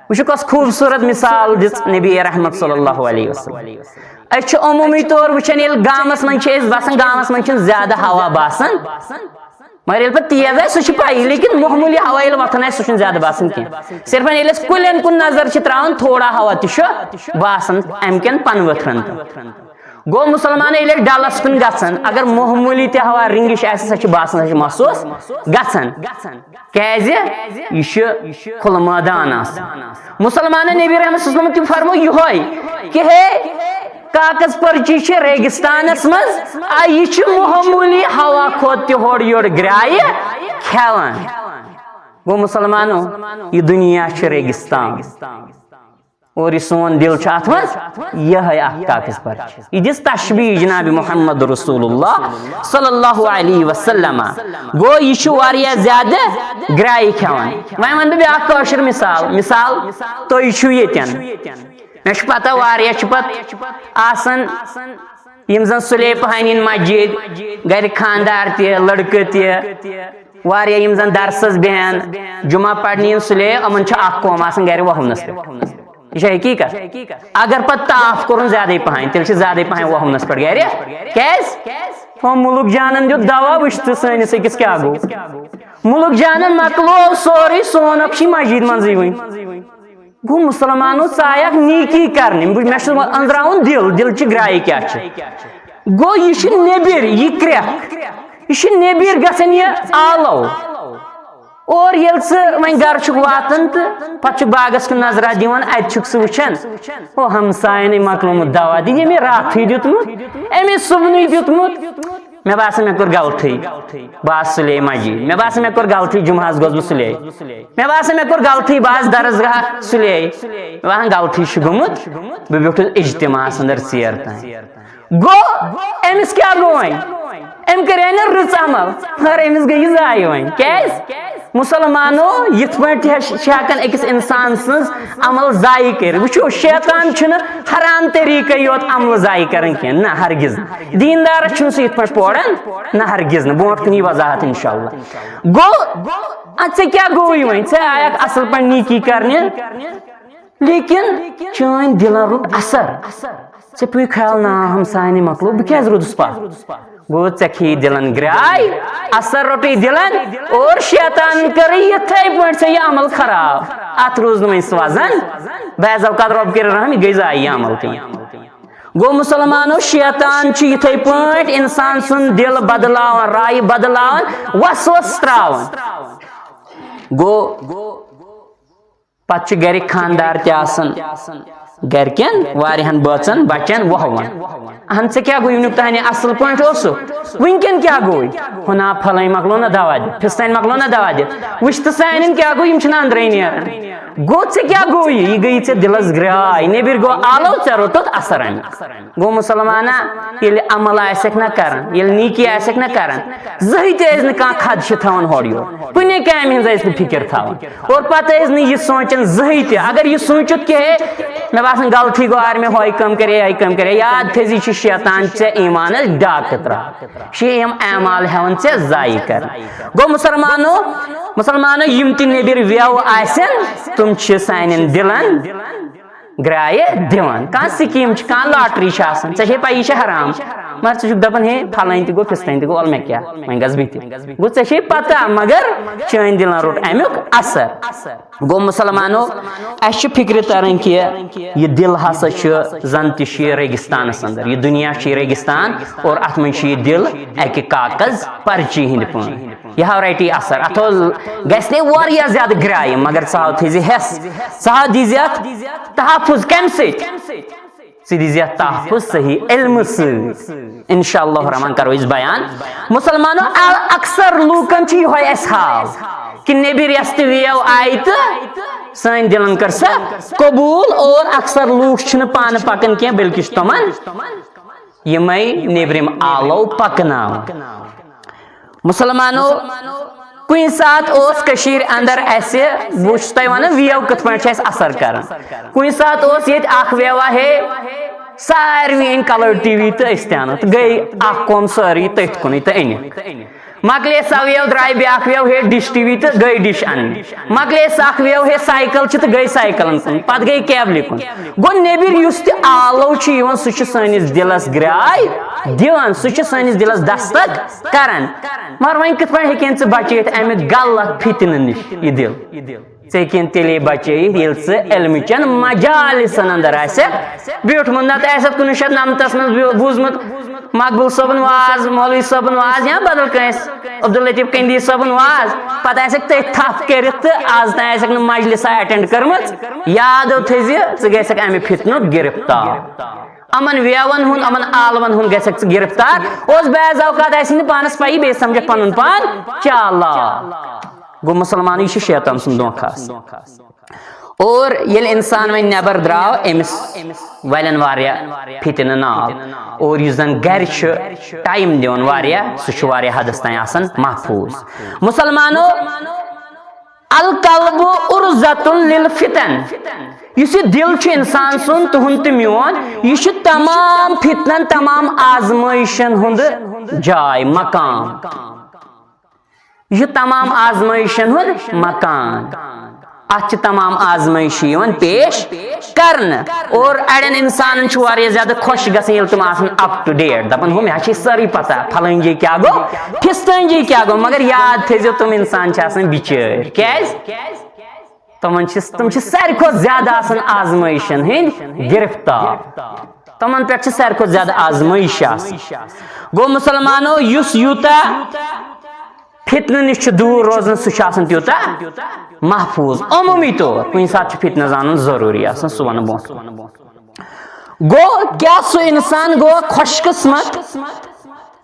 وچھو کس خوبصورت مثال دس نبی رحمت صلی اللہ علیہ وسلم اچھ عمومی طور وچھن یل گامس من چھ باسان گامس من چھن زیادہ ہوا باسان مگر یل پہ تیز ہے سہ پائی لیکن معمولی ہوا یل وتھان سہ زیادہ باسان کی صرف یل کلین کن نظر تراؤن تھوڑا ہوا تہ باسان ام کن پن ؤتھرن گو مسلمان یل ڈلس کن گژھان اگر معمولی تہ ہوا رنگش آسہ سہ باسان سہ محسوس گژھان کیازِ یہ کھل میدان مسلمان نبی رحمت صلی اللہ علیہ وسلم فرمو یہ کہ ہے کاغذ پرچی ریگستانس مز یہ معمولی ہوا کھوت تہ ہور یور گرائے کھیوان گو مسلمانوں یہ دنیا ریگستان اور یہ سون دل ات من یہ کاغذ پرچی یہ دس تشبیح جناب محمد رسول اللہ صلی اللہ علیہ وسلم گو یہ واریاہ زیادہ گرائی کھیوان وۄنۍ ون بہٕ بیاکھ کٲشِر مثال تُہۍ چھِو ییٚتٮ۪ن مےٚ چھُ پتہ واریاہ چھِ پتہٕ آسان یم زن سُلے پہانین مسجد گھر خاندار تہ لڑکہٕ تہ واریاہ یم زن درسس بیہن جمعہ پرنہِ سُلے یِمن چھُ اکھ قوم آسان گھرِ وہمنس پٮ۪ٹھ یہ حقیقت اگر پتہ تاف کورن زیادہ پہن تیل زیادہ پہن وہمنس پہ گھر کیاز ملک جانن دیت دوا وچ تو سنس أکس کیا گو ملک جانن مکلو سوری سونک مسجد منزی ون گو مسلمانوں ژایک نیکی کرنے مے اندراؤن دل چھ گرائی کیا گو یہ نبر یہ کریک یہ نبر گھن یہ آلو اور یل ون گر واتان تو پہ باغس کن نظرہ دان اتھ وچان او ہمسائن مکلومت دوا دی یہ رات دیتمت امی صبح دیتمت مے باسان مے کور غلطی بہت سلے مسجد مے باسان مے کور غلطی جمعہ گوس بہ سلے مے باسان مے کور غلطی بہت درسگاہ سلے مے باسان غلطی گومت بہ بیٹھس اجتماع اندر ژیر تان گو امس کیا گو ون ام کرے نا رٕژ عمل مگر امس گئی ضائع ون کیاز مسلمانو یت پہ ہکان اکس انسان سن عمل ضائع کر وچو شیطان چھن حرام طریقے یوت عمل ضائع کرن کی نہ ہرگز دیندار چھن سہ یت پہ پوران نہ ہرگز نہ برونٹ کن وضاحت انشاءاللہ گو ژے کیا گوئی ون ژے آیک اصل پہ نیکی کرنے لیکن چٲنۍ دلن روٗد اثر ژے پے خیال نا ہمسایہ مکلو بہ کیاز روٗدُس پتھ گو ژے کھی دلن گراے اثر روٹی دلن اور شیطان کر یتھے پٲٹھۍ ژے یہ عمل خراب ات روز نہٕ وۄنۍ سُہ وزن بعض اوقات رۄب کٔرِنۍ رحم یہِ گٔے ضایع یہِ عمل تہِ گو مسلمانو شیطان چھ یتھے پٲٹھۍ انسان سُنٛد دل بدلاوان رایہِ بدلاوان وسوس تراوان گو پتہٕ چھِ گرِکۍ خاندار تہِ آسان گرکین واریاہن بٲژن بچن وہون اہن ژے کیا گوٚو ونیُک تانۍ اصل پٲٹھۍ اوسُکھ ونکیٚن کیا گوٚوے ہُنا پھلٲنۍ مکلو نا دوا دِتھ فِستٲنۍ مکلو نا دوا دِتھ وٕچھ تہٕ سانٮ۪ن کیا گوٚو یِم چھِنہٕ انٛدرے نیران گوٚو ژےٚ کیا گوٚو یہِ گٔیی ژےٚ دلس گراے نیبر گوٚو آلو ژےٚ روٚٹُتھ اثر امیُک گوٚو مُسلمانا ییٚلہِ عمل آسٮ۪کھ نہ کران ییٚلہِ نیٖکی آسٮ۪کھ نہ کران زٕہٕنۍ تہِ ٲسۍ نہٕ کانٛہہ خدشہِ تھاوان ہورٕ یور کُنے کامہِ ہٕنٛز ٲسۍ نہٕ فِکر تھاوان اور پتہٕ ٲسۍ نہٕ یہِ سونٛچان زٕہٕنۍ تہِ اگر یہِ سوٗنٛچِتھ کہ ہے مےٚ باسان غلطی گوٚو ار مےٚ ہۄے کٲم کرے یہِ کٲم کرے یاد تھٲیزِ یہِ چھُ شیطان ژےٚ ایٖمانس ڈاکہٕ تراوان چھِ یِم اعمال ہٮ۪وان ژےٚ ضایع کران گوٚو مسلمانو یِم تہِ نیبر ویو آسن تِم چھِ سانٮ۪ن دلن گرایہِ دِوان کانٛہہ سکیٖم چھِ کانٛہہ لاٹری چھِ آسان ژےٚ چھے پاے یہِ چھِ حرام مگر ژٕ چھُکھ دپان ہے پھلٲنۍ تہِ گوٚو فِستٲنۍ تہِ گوٚو ول مےٚ کیٛاہ وۄنۍ گژھٕ بہٕ تہِ گوٚو ژےٚ چھے پتہ مگر چٲنۍ دلن روٚٹ امیُک اثر گوٚو مسلمانو اسہِ چھِ فکرِ تران کہِ یہِ دل ہسا چھُ زن تہِ چھُ یہِ ریگستانس اندر یہِ دُنیا چھُ یہِ ریگستان اور اتھ منٛز چھُ یہِ دل اکہِ کاغذ پرچی ہٕنٛدۍ پٲٹھۍ یہ ہاو رٹی اثر اتھو گژھِ واریاہ زیادٕ گرایہِ مگر ژٕ ہاو تھٲیزِ ہٮ۪س ژٕ ہاو دیٖزِ اتھ تحفظ کمہِ سۭتۍ ژٕ دیٖزِ اتھ تحفظ صحیح علمہٕ سۭتۍ انشاء اللہ رحمان کرو أسۍ بیان مسلمانو اکثر لوٗکن چھُ یِہوے اسہِ حال کہ نیبر یس تہِ ویو آیہِ تہٕ سٲنۍ دلن کٔر سۄ قبوٗل اور اکثر لوٗکھ چھِنہٕ پانہٕ پکان کینٛہہ بلکہِ چھِ تِمن یِمے نیبرِم آلو پکناوان مسلمانو کُنہِ ساتہٕ اوس کٔشیٖرِ اندر اسہِ بہٕ چھُس تۄہہِ ونان ویو کِتھ پٲٹھۍ چھِ اسہِ اثر کران کُنہِ ساتہٕ اوس ییٚتہِ اکھ ویوا ہے ساروی أنۍ کلر ٹی وی تہٕ أسۍ تہِ انو تہٕ گٔے اکھ قوم سٲرٕے تٔتھۍ کُنٕے تہٕ أنِکھ مکلے سۄ ویو درٛاے بیاکھ ویو ہے ڈِش ٹی وی تہٕ گٔے ڈِش انٕنۍ مکلے سۄ اکھ ویو ہے سایکل چھِ تہٕ گٔے سایکلن کُن پتہٕ گٔے کیبلہِ کُن گوٚو نیبر یُس تہِ آلو چھُ یِوان سُہ چھُ سٲنِس دلس گراے دِوان سُہ چھُ سٲنِس دلس دستک کران مگر وۄنۍ کِتھ پٲٹھۍ ہیٚکن ژٕ بچٲیِتھ امہِ غلط فتنہٕ نِش یہِ دل ژٕ ہیٚکن تیٚلے بچٲیِتھ ییٚلہِ ژٕ علمٕچن مجالسن اندر آسٮ۪کھ بیوٗٹھمُت نتہٕ آسٮ۪کھ 1999 منٛز بوٗزمُت مقبوٗل صٲبُن واز مولوی صٲبُن واز یا بدل کٲنٛسہِ عبداللطیف کندی صٲبُن واز پتہٕ آسٮ۪کھ تٔتھۍ تھپھ کٔرِتھ تہٕ آز تام آسٮ۪کھ نہٕ مجلسا ایٹینڈ کٔرمٕژ یادو تھٲیزِ ژٕ گژھکھ امہِ فتنُک گرفتار امن ویون ہُنٛد یِمن آلون ہُنٛد گژھکھ ژٕ گرفتار اوس بعض اوقات آسہِ نہٕ پانس پایی بیٚیہِ سمجھکھ پنُن پان چالاک گوٚو مسلمان یہِ چھُ شیطان سُنٛد دھوکہ آسان اور ییٚلہِ انسان وۄنۍ نٮ۪بر درٛاو أمِس والٮ۪ن واریاہ فتنہٕ ناو اور یُس زن گرِ چھُ ٹایم دِوان واریاہ سُہ چھُ واریاہ حدس تام آسان محفوظ مسلمانو القلب عرضتٌ للفتن یُس یہِ دل چھُ انسان سُنٛد تُہُنٛد تہٕ میون یہِ چھُ تمام فتنن تمام آزمٲیشن ہُنٛد جاے مقام یہ چھُ تمام آزمٲیشن ہُنٛد مکان اتھ چھِ تمام آزمٲیشہِ یِوان پیش کرنہٕ اور اڑٮ۪ن انسانن چھُ واریاہ زیادٕ خۄش گژھان ییٚلہِ تِم آسان اپ ٹُو ڈیٹ دپان ہُہ مےٚ چھِ سٲرٕے پتہ پھلٲنۍ جاے کیٛاہ گوٚو فِستٲنۍ جاے کیٛاہ گوٚو مگر یاد تھٲیزیو تِم انسان چھِ آسان بِچٲرۍ کیٛازِ تِم چھِ ساروی کھۄتہٕ زیادٕ آسان آزمٲیشن ہٕنٛدۍ گرفتار تِمن پٮ۪ٹھ چھِ ساروی کھۄتہٕ زیادٕ آزمٲیش آسان گوٚو مسلمانو یُس یوٗتاہ فتنہ نش دور روزن سہ تیوتا محفوظ عمومی طور کن سات فتنہ زان ضروری سہ ون بو گو کیا سو انسان گو خوش قسمت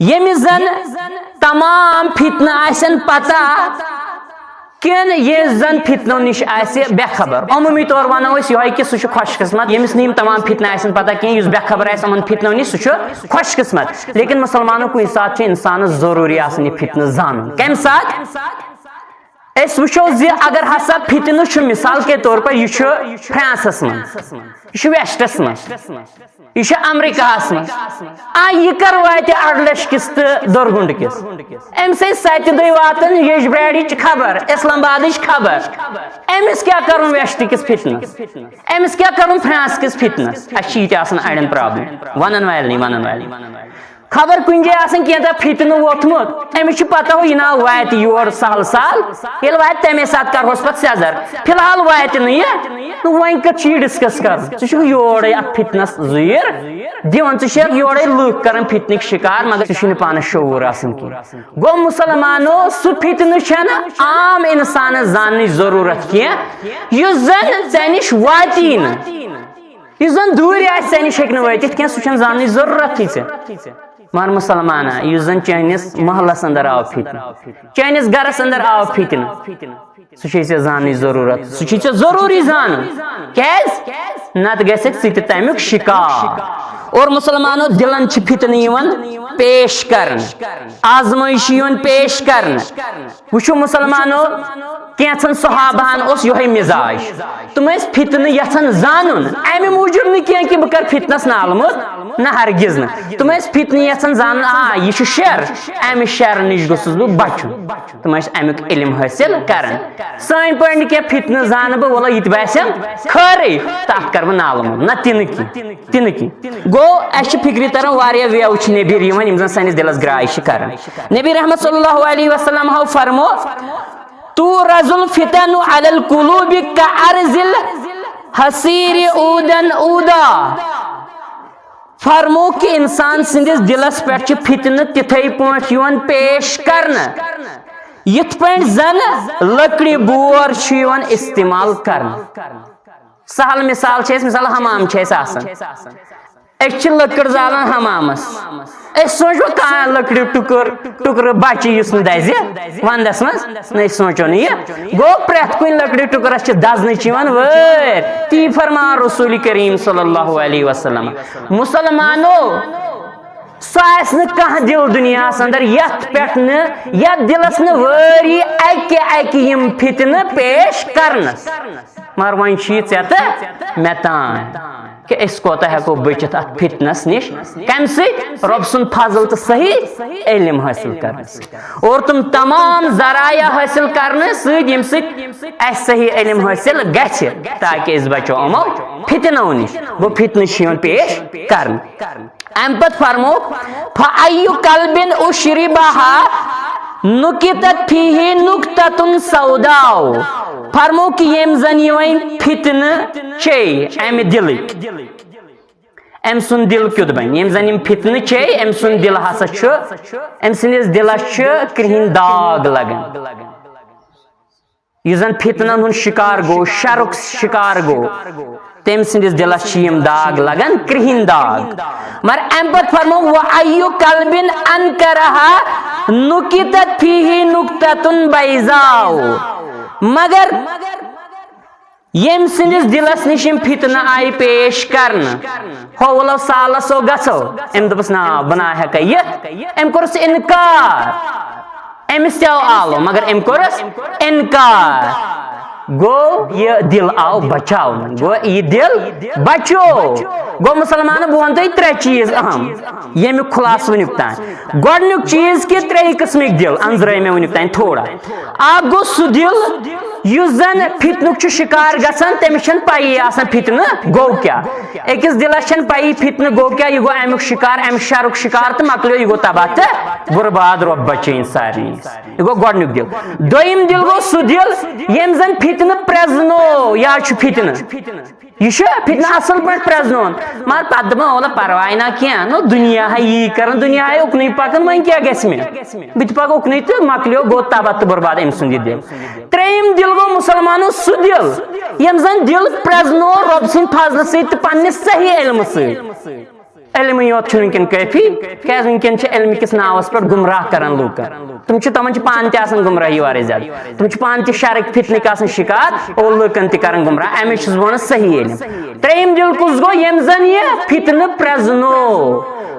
یمس زن تمام فتنہ آسن پتہ کن یہ زن فتنو نش بے خبر عمومی طور ونو یہ کہ سہ خوش قسمت یمس نیم تمام فتنہ آسن پتہ کہیں بے خبر آن فتنو نش سہ خوش قسمت لیکن مسلمانوں کن سات انسان ضروری آسن یہ فتنہ زان کم سات اس وچو زی اگر ہسا فتنہ چھ مثال کے طور پر یہ فرانسس من یہ ویسٹس من یہ امریکہس من یہ کر وات 8 لچھ کس تو دورگنڈ کس ام سی 7 دہ واتن یجبراڑ خبر اسلام آباد خبر امس کیا کرن ویسٹ کس فتنس امس کیا کرن فرانس کس فتنس یہ اڑین پرابلم ونن والی خبر کن جائے کی فتنہ ووتمت امس پتہ ہو یہ نا وات یور سہل سہل یل وات تمے سات کرہوس پتہ سیزر فی الحال وات یہ وۄنۍ کتھ چھ ڈسکس کر ژٕ یورے ات فتنس زیر دِوان ژٕ یورے لُکھ کران فتنک شکار مگر ژٕ پانس شعور آسان کی گو مسلمانو سہ فتنہ چھنہ عام انسانس زاننٕچ ضرورت کینٛہہ یُس زن ژےٚ نش واتی نہٕ یُس زن دوٗرِ آسہِ ژےٚ نش ہیٚکہِ نہٕ وٲتِتھ کینٛہہ سُہ چھنہٕ زاننٕچ ضرورتٕے ژےٚ مگر مسلمانہ یُس زن چٲنِس محلس اندر آو فتنہ چٲنِس گرس اندر آو فتنہ سُہ چھے ژےٚ زاننٕچ ضرورت سُہ چھے ژےٚ ضروٗری زانُن کیازِ نتہٕ گژھکھ ژٕ تہِ تمیُک شکار اور مسلمانو دلن چھ فتنہ یوان پیش کرن آزمائش یوان پیش کرن وچھو مسلمانو کینچن صحابہن اس یہ مزاج تم فتنہ یژھان زانن امہ موجوب نہ کی کہ بہ کر فتنس نالمت نہ ہرگز نہ تم فتنہ یژھان زانن یہ شر امہ شر نش گوسس بہ بچن تم امیک علم حاصل کرن سین پہ کی فتنہ زان بہ ولا یہ باسن خیرے تک کر بہ نالمت نہ تن کی گو اس فکری تران واریاہ ویو چھ نبی یوان یم زن سانس دلس گراے چھ کران نبی رحمت صلی اللہ علیہ وسلم ہو فرمو تورز الفتن علی القلوب کعرض الحصیر عودن عودا فرمو کہ انسان سندس دلس پہ فتنہ تتھے پٲٹھۍ یوان پیش کرنا یتھ پٲٹھۍ زن لکڑی بور چھ یوان استعمال کرنا سہل مثال چھ مثال حمام چھ آسان اس لکڑ زالان حمامس اس سوچو کہاں لکڑی ٹکر بچہ اس دزِ وندس مز نہ سوچو یہ گو پریت کن لکڑی ٹکرس دزنچ وٲرۍ تی فرمان رسول کریم صلی اللہ علیہ وسلم مسلمانو سہ کھانا دل دنیا اندر یت پہ یت دلس وٲری اکہ یم فتنہ پیش کرنس مگر وۄنۍ چھی ژےٚ تہٕ مےٚ تام کہ اس کوتا ہیکو بچت ات فتنس نش کم سی رب سن فضل تو صحیح علم حاصل کرنے اور تم تمام ذرائع حاصل کرنے سید یم سید اس صحیح علم حاصل گچھ تاکہ اس بچو امو فتنو نش وہ فتنہ شیون پیش کرن ام پت فرمو فایو قلبن اشربها نکتت فیہ نکتت سوداء فرمو کہ یم زن یوین فتنہ چے ام دلک ام سن دل کیت بن یم زن یم فتنہ چے ام سن دل ہسا چھ ام سنس دلس چھ کرہن داغ لگن یہ زن فتنہ ہن شکار گو شرک شکار گو تم سندس دلس یم داغ لگن کرہن داغ مگر ام پت فرمو وایو قلبن انکرها نکتت فیہ نکتۃ بیضاء مگر یم سندس دلس نش فتنہ آئی پیش کرنا ہو ولو سالسو گسو ام دپس نا بنا ہیکا یہ ام کورس انکار امس تہ آلو مگر ام کورس انکار گو یہ دل آو بچاؤ گو یہ دل بچو گو مسلمان بہ ون تہ 3 چیز اہم یمیک خلاص ونیک تان گۄڈنیُک چیز کہ 3 قسمک دل انزرے میں ونیک تان تھوڑا اکھ گو سہ دل یُس زن فتنک شکار گژھان تٔمِس چھنہٕ پایی آسان فتنہ گوٚو کیٛاہ أکِس دلس چھنہٕ پایی فتنہ گوٚو کیٛاہ یہِ گوٚو امیُک شکار امہِ شرُک شکار تہٕ مۄکلیو یہِ گوٚو تباہ تہٕ برباد رۄب بچٲیِن سارنٕے یہِ گوٚو گۄڈنیُک دل دوٚیِم دل گوٚو سُہ دل ییٚمۍ زن فتنہ پرزنو یا چھُ فتنہ یہ فتنہ اصل پہ پرزنون مگر پتہ دپان اولا پرواہ نہ کیا نو دنیا یہ کرن دنیا اکن پکان وین کیا گھس میں بت پک اکن تو مکلیو گو تباہ تو برباد ام سند دل تریم دل گو مسلمانوں سہ دل یم زن دل پرزنو رب سند فضل ست پنس صحیح علم ست علم یوت ونکن کافی کیاز ونکن علم کس ناوس پہ گمراہ کران لوکن تم تمن پان تہ گمراہی واریاہ زیادہ تم پان تہ شرک فتنک آسان شکار اور لوکن تہ کران گمراہ امی چھس ونان صحیح علم تریم دل کس گو یم زن یہ فتنہ پرزنو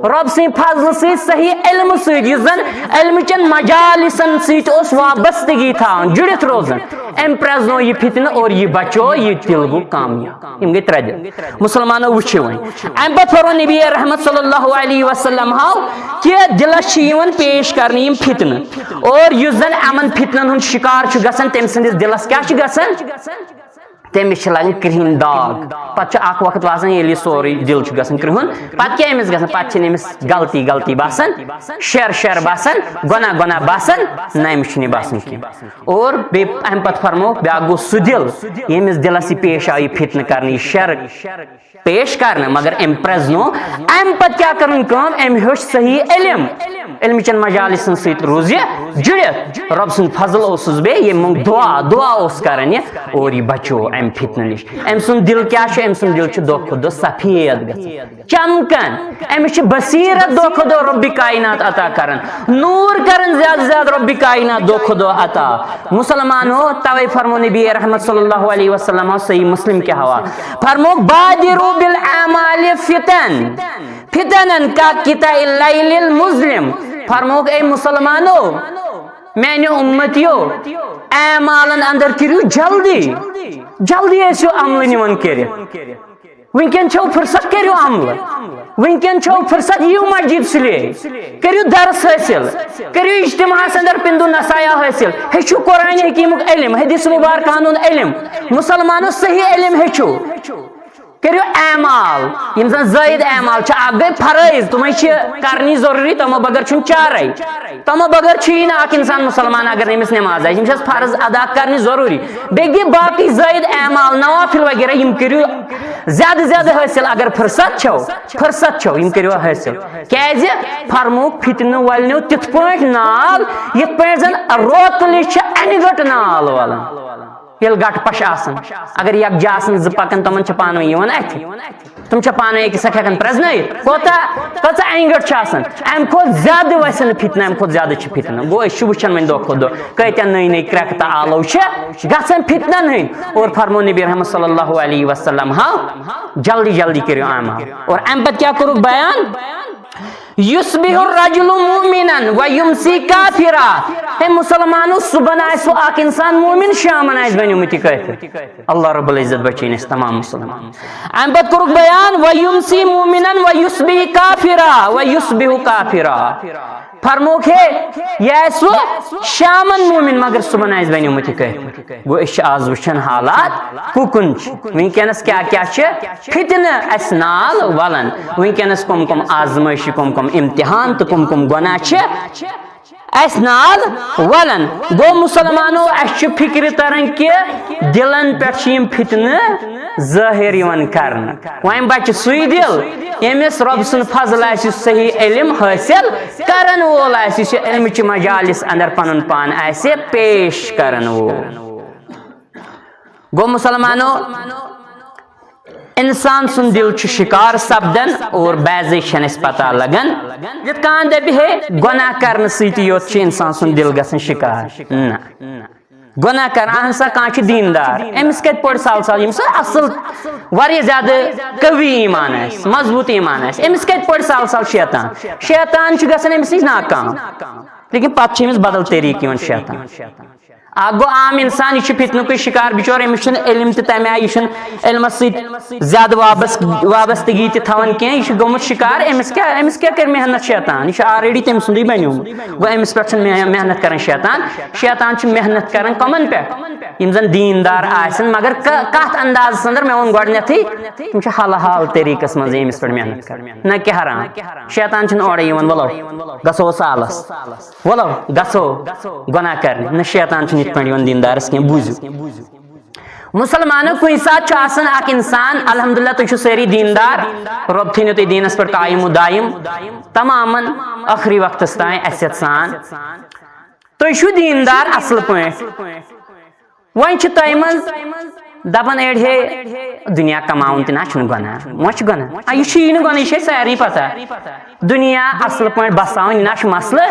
رب سن فضل ست صحیح علم ست زن علم چن مجالسن ست وابستگی تھان جڑت روزن ام پرزنو یہ فتنہ اور یہ بچو یہ دل گو کامیاب یم گئی ترے دل مسلمانوں وچھو ون ام پتہ فرمو نبی رحمت صلی اللہ علیہ وسلم ہاو کہ دلس پیش کرنے یم فتنہ اور یس زن امن فتنن ہند شکار گژھان تم سندس دلس کیا گژھان تمس لگان کرہن داغ پتہ اخ وقت واسان یل سوری دل گژھان کرہن پتہ کیا امس گژھان پتہ امس غلطی غلطی باسان شر باسان گناہ باسان نہ امس چھ باسان کی اور بے ام پتہ فرمو بیا گو سہ دل یمس دلس پیش آئی فتنہ کرنے شر پیش کرنا مگر ام پرزنو ام پتہ کیا کرن کام ام ہیوش صحیح علم چن مجالسن ست روز یہ جڑت رب سن فضل اوسس بے یہ منگ دعا اوس کرن اور یہ بچو ام فتنہ نش ام سن دل کیا ام سن دل دہ کھو دہ سفید گژھان چمکن امس بصیرت دہ کھو دہ رب کائنات عطا کرن نور کرن زیادہ زیادہ رب کائنات دہ کھو دہ عطا مسلمان ہو توے فرمو نبی رحمت صلی اللہ علیہ وسلم صحیح مسلم کے حوالہ فرمو بادروا بالاعمال فتنا کا قطع اللیل المظلم فرموک اے مسلمانو میانہ امتیو اعمالن اندر کرو جلدی ایسو عمل نیون کرو ونکن چھو فرصت کرو عمل ونکن چھو فرصت یو مسجد سلے کرو درس حاصل کرو اجتماع اندر پندو نصایح حاصل ہیچو قرآن حکیمک علم حدیث مبارکانون علم مسلمانو صحیح علم ہیچو کرو اعمال یم زن زائد اعمال اک گئی فرائض تمہیں کرنی ضروری تمو بغیر چھن چارے تمو بغیر چھی نا اک انسان مسلمان اگر نمس نماز آئی یم فرض ادا کرنی ضروری بیگی باقی زائد اعمال نوافل وغیرہ یم کرو زیادہ حاصل اگر فرصت چھو یم کرو حاصل کیازِ فرموک فتنہ والنیو تتھ پٲٹھۍ نال یتھ پٲٹھۍ زن روتلہِ چھِ انہِ گٔٹۍ نال والان یل گٹ پش آسن اگر یک جا آسن ز پکن تمن چھ پانوی یون اتھ تم چھ پانوی ایک سکھ ہکن پرزنائی کوتا اینگٹ چھ آسن ام کھوت زیادہ ویسن فتنہ ام کھوت زیادہ چھ فتنہ گو اس وچھن من دو کھود کیتیا نئی کرکتا آلو چھ گژھن فتنہ نہیں اور فرمو نبی رحمت صلی اللہ علیہ وسلم ہاں جلدی کرو اعمال اور ام پت کیا کرو بیان یصبح الرجل مؤمنا ویمسی کافرا اے مسلمانو صبح آسو اک انسان مومن شامن آس بنیومت کافر اللہ رب العزت بچین اس تمام مسلمان ام پت کرک بیان ویمسی مؤمنا ویصبح کافرا فرموک ہے یہ آسو شامن مومن مگر صبح آس بنیومت کافر گو اس آز وچھن حالات ککن ونکینس کیا فتنہ اس نال ولن ونکینس کم آزمائش کم امتحان تو کم گناہ اس نال ولن گو مسلمانو اس فکر ترن کہ دلن پہ فتنہ ظاہر یون کرن وائم بچ سوی دل یمس رب سن فضل آس صحیح علم حاصل کرن وول آس علم چ مجالس اندر پنن پان آس پیش کرن وول گو مسلمانو انسان سن دل چھ شکار سپدن اور بعضی چھنس پتہ لگن یت کان دبی ہے گناہ کرن سیتی یوت چھ انسان سن دل گژھن شکار نہ گناہ کر اہنسا کان چھ دیندار امس کت پڑ سال یمس اصل واریاہ زیادہ قوی ایمان ہے مضبوط ایمان ہے امس کت پڑ سال شیطان چھ گژھن امس نش ناکام لیکن پتہ چھ امس بدل طریقہ یون شیطان گو عام انسان یہ فتنہ شکار بچور امس علم تمہ آئی یہ علم زیادہ وابستگی تھوان کی یہ گومت شکار امس کیا کر محنت شیطان یہ آلریڈی تم سندی بنیومت گو امس پہ محنت کران شیطان محنت کران کمن پہ یم زن دیندار آسن مگر کت انداز اندر میں ون گۄڈنیتھٕے تم حل حال طریقس مز امس پہ محنت کر نہ کہ حرام شیطان اورے ولو گژھو سالس ولو گژھو گناہ کرنے نہ شیطان یت پہ دیندارس کی بوزو مسلمانوں کن سات اک انسان الحمدللہ تھی ساری دیندار رب تھینو تھی دینس پر قائم و دائم تمام آخری وقت تائیں احسیت سان تھی دیندار اصل پہ ون تہ مز دپان اڑے دنیا کماؤن تہ نا گناہ وہ گناہ یہ گناہ یہ سارے پتہ دنیا اصل پہ بساؤن یہ نا مسئلہ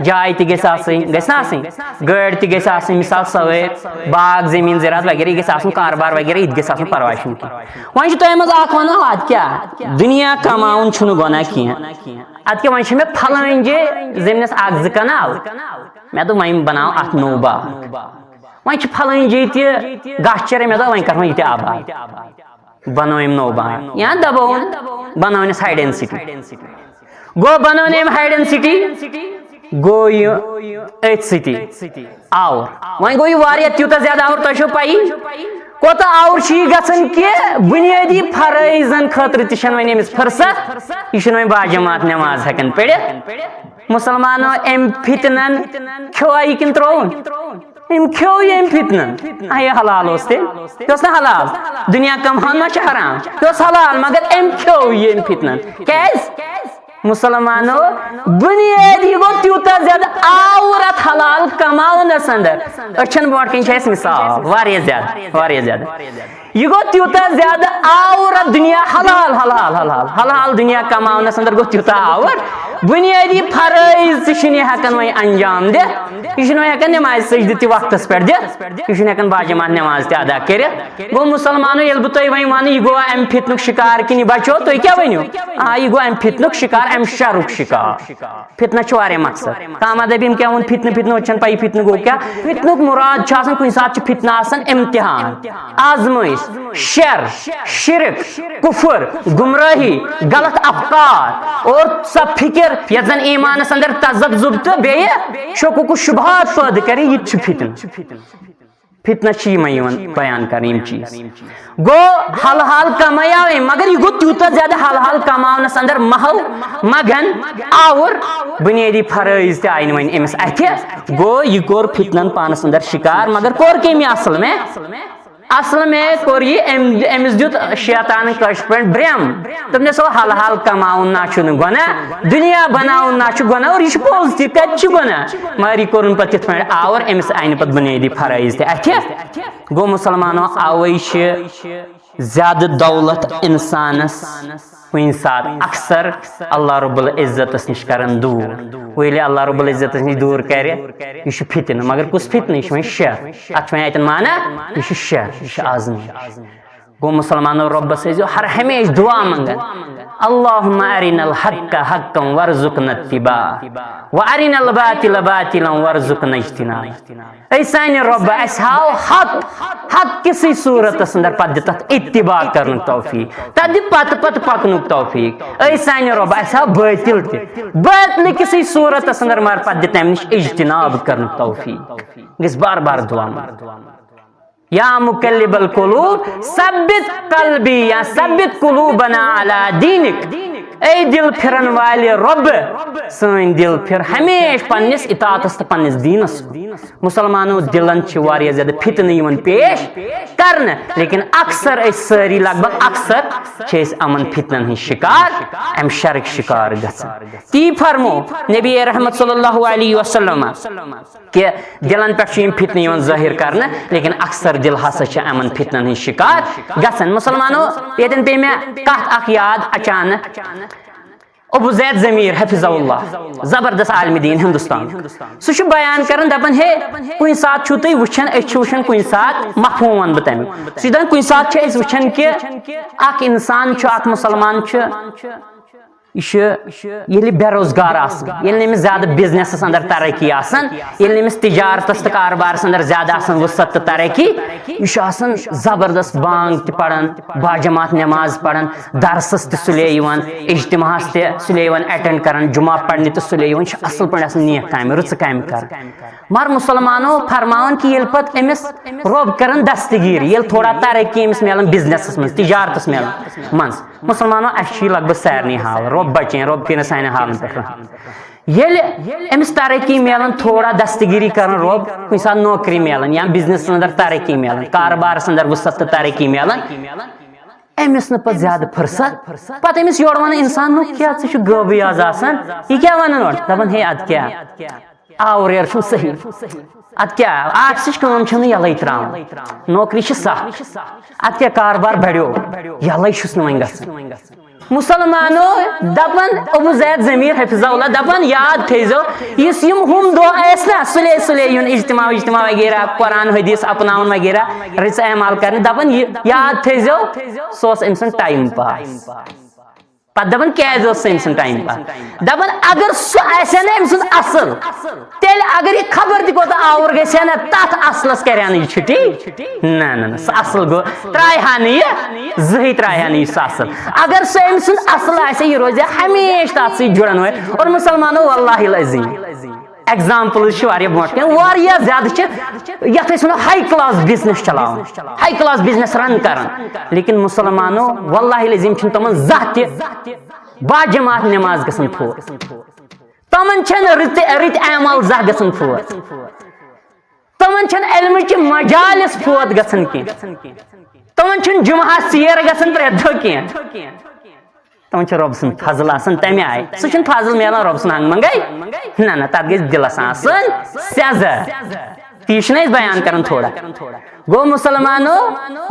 جائے تہ گھس آسن گاڑی تہ گھس آسن مثال سوار باغ زمین زراعت وغیرہ یہ گھس کاربار وغیرہ یہ گھس آسن پرواہ چھنہ ون تہ مز اخ ونو اد کیا دنیا کماؤن چھنہ گناہ کینٛہہ اد کیا ون مے پھلٲنۍ جے زمینس اکھ زٕ کنال مے دوٚپ وۄنۍ بناو اتھ نوٚو باغ ون پھلٲنۍ جے تہ گچھ چرے مے دوٚپ وۄنۍ کرہون یہ تہ آباد بنٲوِم نوٚو باغ یا دبوون بنٲونس ہائی ڈینسٹی گو بنٲون أمۍ ہائی ڈینسٹی گو یہ أتھۍ سۭتی آور وۄنۍ گوٚو یہِ واریاہ تیوٗتاہ زیادٕ آور تۄہہِ چھو پایی کوتاہ آور چھ یہ گژھان کہ بنیادی فرائضن خاطر تہ چھنہٕ وۄنۍ أمِس فرصت یہ چھنہٕ وۄنۍ باجماعت نماز ہٮ۪کان پٔرِتھ مسلمانو أمۍ فتنن کھیوٚوا یہِ کِنہٕ ترٛووُن أمۍ کھیوٚو یہِ أمۍ فتنن یہ حلال اوس تیٚلہِ یہِ اوس نہ حلال دنیا کماون ما چھِ حرام یہِ اوس حلال مگر أمۍ کھیوٚو یہِ أمۍ فتنن کیٛازِ مسلمانو بنیادی گو تیوٗتاہ زیادٕ آوُر اتھ حلال کماونس اندر أچھن برونٛٹھ کِنۍ چھِ اَسہِ مثال واریاہ زیادٕ یہ گو تیوٗتاہ زیادٕ آوُر اتھ دنیا حلال دنیا کماونس اندر گو تیوٗتاہ آوُر بنیادی فرائض تہ چھنہٕ یہِ ہٮ۪کان وۄنۍ انجام دِتھ یہِ چھُنہٕ وۄنۍ ہٮ۪کان نماز سجدٕ تہِ وقتس پٮ۪ٹھ دِتھ یہِ چھُنہٕ ہٮ۪کان باجماعت نماز تہِ ادا کٔرِتھ گوٚو مسلمانو ییٚلہِ بہٕ تۄہہِ وۄنۍ ونہٕ یہِ گوٚو امہِ فتنُک شکار کِنہٕ یہِ بچو تُہۍ کیٛاہ ؤنِو یہِ گوٚو امہِ فتنُک شکار امہِ شرُک شکار فتنہٕ چھُ واریاہ مقصد کانٛہہ دپہِ یِم کیٛاہ ووٚن فتنہٕ چھنہٕ پایی فتنہٕ گوٚو کیٛاہ فتنُک مراد چھُ آسان کُنہِ ساتہٕ چھُ فتنہٕ آسان امتحان آزمٲیش شر شرک کفر گمراہی غلط افکار اور سب فکر یتھ زن ایمانس اندر تذبذب تو بیٚیہِ شکوک و شبہات پٲدٕ کرِ یہِ تہِ چھُ فتنہ چھِ یِمے یِوان بیان کرنہٕ یِم چیٖز گوٚو حل کمایاو أمۍ مگر یہِ گوٚو تیوٗتاہ زیادٕ حل کماونس اندر محل مگن آوُر بنیادی فرائض تہِ آیہِ نہٕ وۄنۍ أمِس اَتھِ گوٚو یہِ کوٚر فتنن پانس اندر شکار مگر کوٚر کٔمۍ یہِ اصل میں کوٚر یہِ أمِس دیُت شیطانن کٲشِر پٲٹھۍ برٛیم دوٚپنس حل کماوُن نا چھُنہٕ گۄناہ دُنیا بناوُن نا چھُ گۄناہ اور یہِ چھُ پوٚز تہِ کتہِ چھُ گۄناہ مگر یہِ کوٚرُن پتہٕ تِتھ پٲٹھۍ آوُر أمِس آیہِ نہٕ پتہٕ بُنیٲدی فرائض تہِ اَتھِ گوٚو مسلمانو اوے چھِ زیادٕ دولت انسانس کُنہِ ساتہٕ اکثر اللہ رب العزتس نش کران دوٗر وۄنۍ ییٚلہِ اللہ رب العزتس نش دوٗر کرِ یہِ چھُ فتنہٕ مگر کُس فتنہٕ یہِ چھُ وۄنۍ شر اتھ چھُ وۄنۍ اتٮ۪ن مانا یہِ چھُ شر یہِ چھُ آزمٲیش گوٚو مسلمانو رۄبس ٲسۍزیو ہر ہمیشہِ دعا منگان اللہم ارنا الحق حقا وارزقنا اتباعه وارنا الباطل باطلا وارزقنا اجتنابه اے سانہِ رۄب اسہِ ہاو حق کِسٕے صوٗرتس اندر پتہٕ دِ تتھ اتباع کرنُک توفیق تتھ دِ پتہٕ پکنُک توفیق اے سانہِ رۄب اسہِ ہاو باطل تہِ باطلہِ کِسٕے صوٗرتس اندر مگر پتہٕ دِ تمہِ نِش اجتناب کرنُک توفیق گژھِ بار بار دعا منگُن یا مقلب القلوب ثبت قلبی یا ثبت قلوبنا علی دینک اے دل پھرن والے رب سٲنۍ دل پھر ہمیشہ پننس اطاعتس تہٕ پننس دینس مسلمانو دلن چھِ واریاہ زیادٕ فتنہٕ یِوان پیش کرنہٕ لیکن اکثر أسۍ سٲری لگ بگ اکثر چھِ أسۍ یِمن فتنن ہٕنٛدۍ شکار امہِ شرٕکۍ شکار گژھان تی فرمو نبی رحمت صلی اللہ علیہ وسلم کہ دلن پٮ۪ٹھ چھِ یِم فتنہٕ یِوان ظٲہر کرنہٕ لیکن اکثر دل ہسا چھِ یِمن فتنن ہٕنٛدۍ شکار گژھان مسلمانو ییٚتٮ۪ن پیٚیہِ مےٚ کتھ اکھ یاد اچانک ابو زید ضمیر حفظ اللہ زبردست عالم دین ہندوستان سہ چھُ بیان کران دپان ہے کُنہِ ساتہٕ چھُو تُہۍ وٕچھان أسۍ چھِ وٕچھان کُنہِ ساتہٕ مفہوٗم ونہٕ بہٕ تمیُک سُہ چھُ دپان کُنہِ ساتہٕ چھِ أسۍ وٕچھان کہِ اکھ انسان چھُ اکھ مسلمان چھُ یہ بے روزگار آمس زیادہ بزنس اندر ترقی آمس تجارتس تو کاروبارس اندر زیادہ وسعت تو ترقی یہ زبردست بانگ تہ پڑان باجماعت نماز پڑان درسس تہ سلے اجتماعس تہ سلے اٹینڈ کران جمعہ پڑھنے تہ سلے اصل پہ نیک کام رٕژ کامہِ کر مگر مسلمانو فرماون کہ ییٚلہِ پتہٕ أمِس رۄب کران دستگیٖر ییٚلہِ تھوڑا ترقی أمِس میلان بزنسس منٛز تجارتس منٛز مسلمانو اَسہِ چھُ یہِ لگ بگ سارنٕے حال رۄب بچٲیِن رۄب کٔرِنۍ سانٮ۪ن حالن پٮ۪ٹھ امس ترقی ملان تھوڑا دستگیری کرن رب کن سات نوکری ملان یا بزنس اندر ترقی ملان کاروبارس اندر وسعت تو ترقی ملان امس نا پتہ زیادہ فرصت پتہ امس یور ون انسان نو کیا ژٕ چھُ غٲبٕے آز آسان یہ کیا ونان اور دپان ہے اد کیا آوریر چھُ صحیح اد کیا آفسٕچ کٲم چھم نہٕ یلے تراوان نوکری چھ سخ اد کیا کاروبار بڑیو یلے چھُس نہٕ وۄنۍ گژھان مسلمانو دپان ابو زید ضمیر حفظہ اللہ دپان یاد تھیزو اس یم ہم دو ایس نا سلے سلے یون اجتماع وغیرہ قرآن حدیث اپناون وغیرہ رٕژ اعمال کرنے دپان یاد تھیزو سو اوس أمۍ سُنٛد ٹایم پاس پتہ دپان کیازِ اوس أمۍ سُنٛد ٹایم پاس دپان اگر سُہ آسہِ نا أمۍ سُنٛد اصل تیٚلہِ اگر یہِ خبر تہِ کوتاہ آوُر گژھِ ہا نا تتھ اصلس کرِ ہا نہٕ یہِ چھُٹی نہ سُہ اصل گوٚو ترٛایہِ ہا نہٕ یہِ زٕہٕے ترٛایہِ ہا نہٕ یہِ سُہ اصل اگر سُہ أمۍ سُنٛد اصل آسہِ یہِ روزِ ہا ہمیشہِ تتھ سۭتۍ جُڑن وٲلۍ اور مسلمانو واللہ العظیم ایگزامپلز چھِ واریاہ برونٛٹھ کَنۍ واریاہ زیادٕ چھِ یتھ أسۍ ونو ہائی کلاس بزنس چلاوان ہائی کلاس بزنس رن کران لیکن مسلمانو واللہ العظیم چھُنہٕ تِمن زانٛہہ تہِ باجماعت نماز گژھان پھوت تمن چھنہٕ رٕتۍ اعمال زانٛہہ گژھان پھوت تمن چھنہٕ علمٕچہِ مجالس پھوت گژھان کینٛہہ تمن چھنہٕ جمعہ ژیر گژھان پرٛٮ۪تھ دۄہ کینٛہہ تمن چھُ رۄب سُنٛد فضل آسان تمہِ آیہِ سُہ چھُنہٕ فضل میلان رۄب سُنٛد ہنٛگ منٛگے نہ تتھ گژھِ دلس آسٕنۍ سیٚزر تی چھِنہ أسۍ بیان کران تھوڑا گوٚو مسلمانو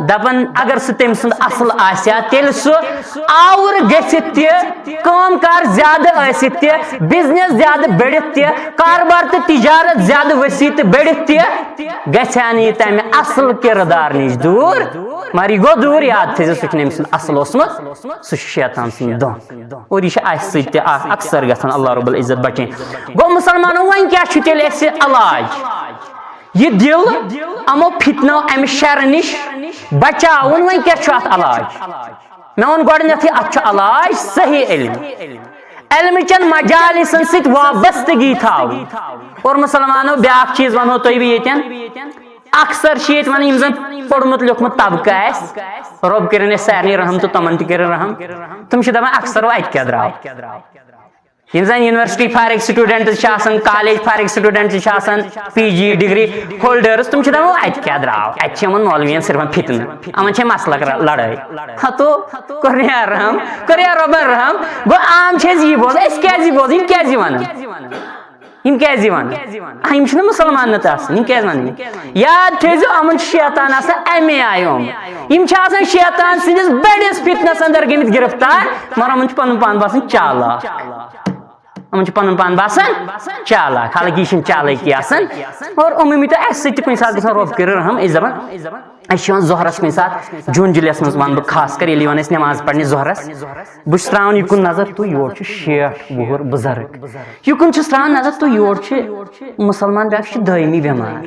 دپان اگر سُہ تٔمۍ سُنٛد اصل آسہِ ہا تیٚلہِ سُہ آوُر گٔژھِتھ تہِ کٲم کار زیادٕ ٲسِتھ تہِ بزنس زیادٕ بٔڑِتھ تہِ کاروبار تہٕ تجارت زیادٕ ؤسیع تہٕ بٔڑِتھ تہِ گژھِ ہا نہٕ یہِ تمہِ اصل کردار نِش دوٗر مگر یہِ گوٚو دوٗر یاد تھٲیزِ سُہ چھُنہٕ أمۍ سُنٛد اصل اوسمُت سُہ چھُ شیطان سُنٛد دۄنٛکھٕ اور یہِ چھُ اسہِ سۭتۍ تہِ اکثر گژھان اللہ رب العزت بچٲیِن گوٚو مسلمانو وۄنۍ کیاہ چھُ تیٚلہِ اسہِ علاج یہ دل امو فتنو امہ شر نش بچاون وۄنۍ کیاہ چھُ اتھ علاج مےٚ ووٚن گۄڈٕنیتھٕے اتھ چھُ علاج صحیح علمٕچن مجالسن سۭتۍ وابستگی تھاوٕنۍ اور مسلمانو بیاکھ چیٖز ونہو تۄہہِ بہٕ ییٚتٮ۪ن اکثر چھِ ییٚتہِ ونان یِم زن پوٚرمُت لیوٚکھمُت طبقہٕ آسہِ رۄب کٔرِنۍ اَسہِ سارنٕے رحم تہٕ تِمن تہِ کٔرِنۍ رحم تِم چھِ دپان اکثر اَتہِ کیاہ درٛاو یم زن یونیورسٹی فارغ سٹوڈنٹس چھِ آسان کالج فارغ سٹوڈنٹس چھِ آسان پی جی ڈگری ہولڈرس تِم چھِ دپان اتہِ کیاہ درٛاو اتہِ چھِ یِمن مولوین صرف فتنہٕ یِمن چھِ مسلک لڑٲے ہتو کوٚر یا رحم کوٚر یا رۄبن رحم گوٚو عام چھِ أسۍ یہِ بوزان أسۍ کیازِ یہِ بوزان یِم کیازِ یہِ ونان یِم کیازِ یہِ ونان یِم چھِنہٕ مُسلمان نہٕ تہِ آسان یِم کیازِ ونان یاد تھٲیزیو یِمن چھُ شیطان آسان امے آیہِ یِم چھِ آسان شیطان سٕنٛدِس بٔڑِس فتنس اندر گٔمٕتۍ گرفتار مگر یِمن چھُ پنُن پان باسان چالاک یِمن چھُ پنُن پان باسان چالاک حالانکہِ یہِ چھِنہٕ چالٲکی آسان اور یِم اَسہِ سۭتۍ تہِ کُنہِ ساتہٕ گژھان رۄب کٔرِو رحم أسۍ دپان اَسہِ چھِ یِوان ظہرس کُنہِ ساتہٕ جوٗن جُلیَس منٛز وَنہٕ بہٕ خاص کر ییٚلہِ یِوان أسۍ نٮ۪ماز پرنہِ ظہرس بہٕ چھُس تراوان یِکُن نظر تہٕ یور چھُ 60 وُہُر بُزرٕگ یِکُن چھُس تراوان نظر تہٕ یور چھُ مُسلمان بیاکھ چھُ دٲیمی بٮ۪مار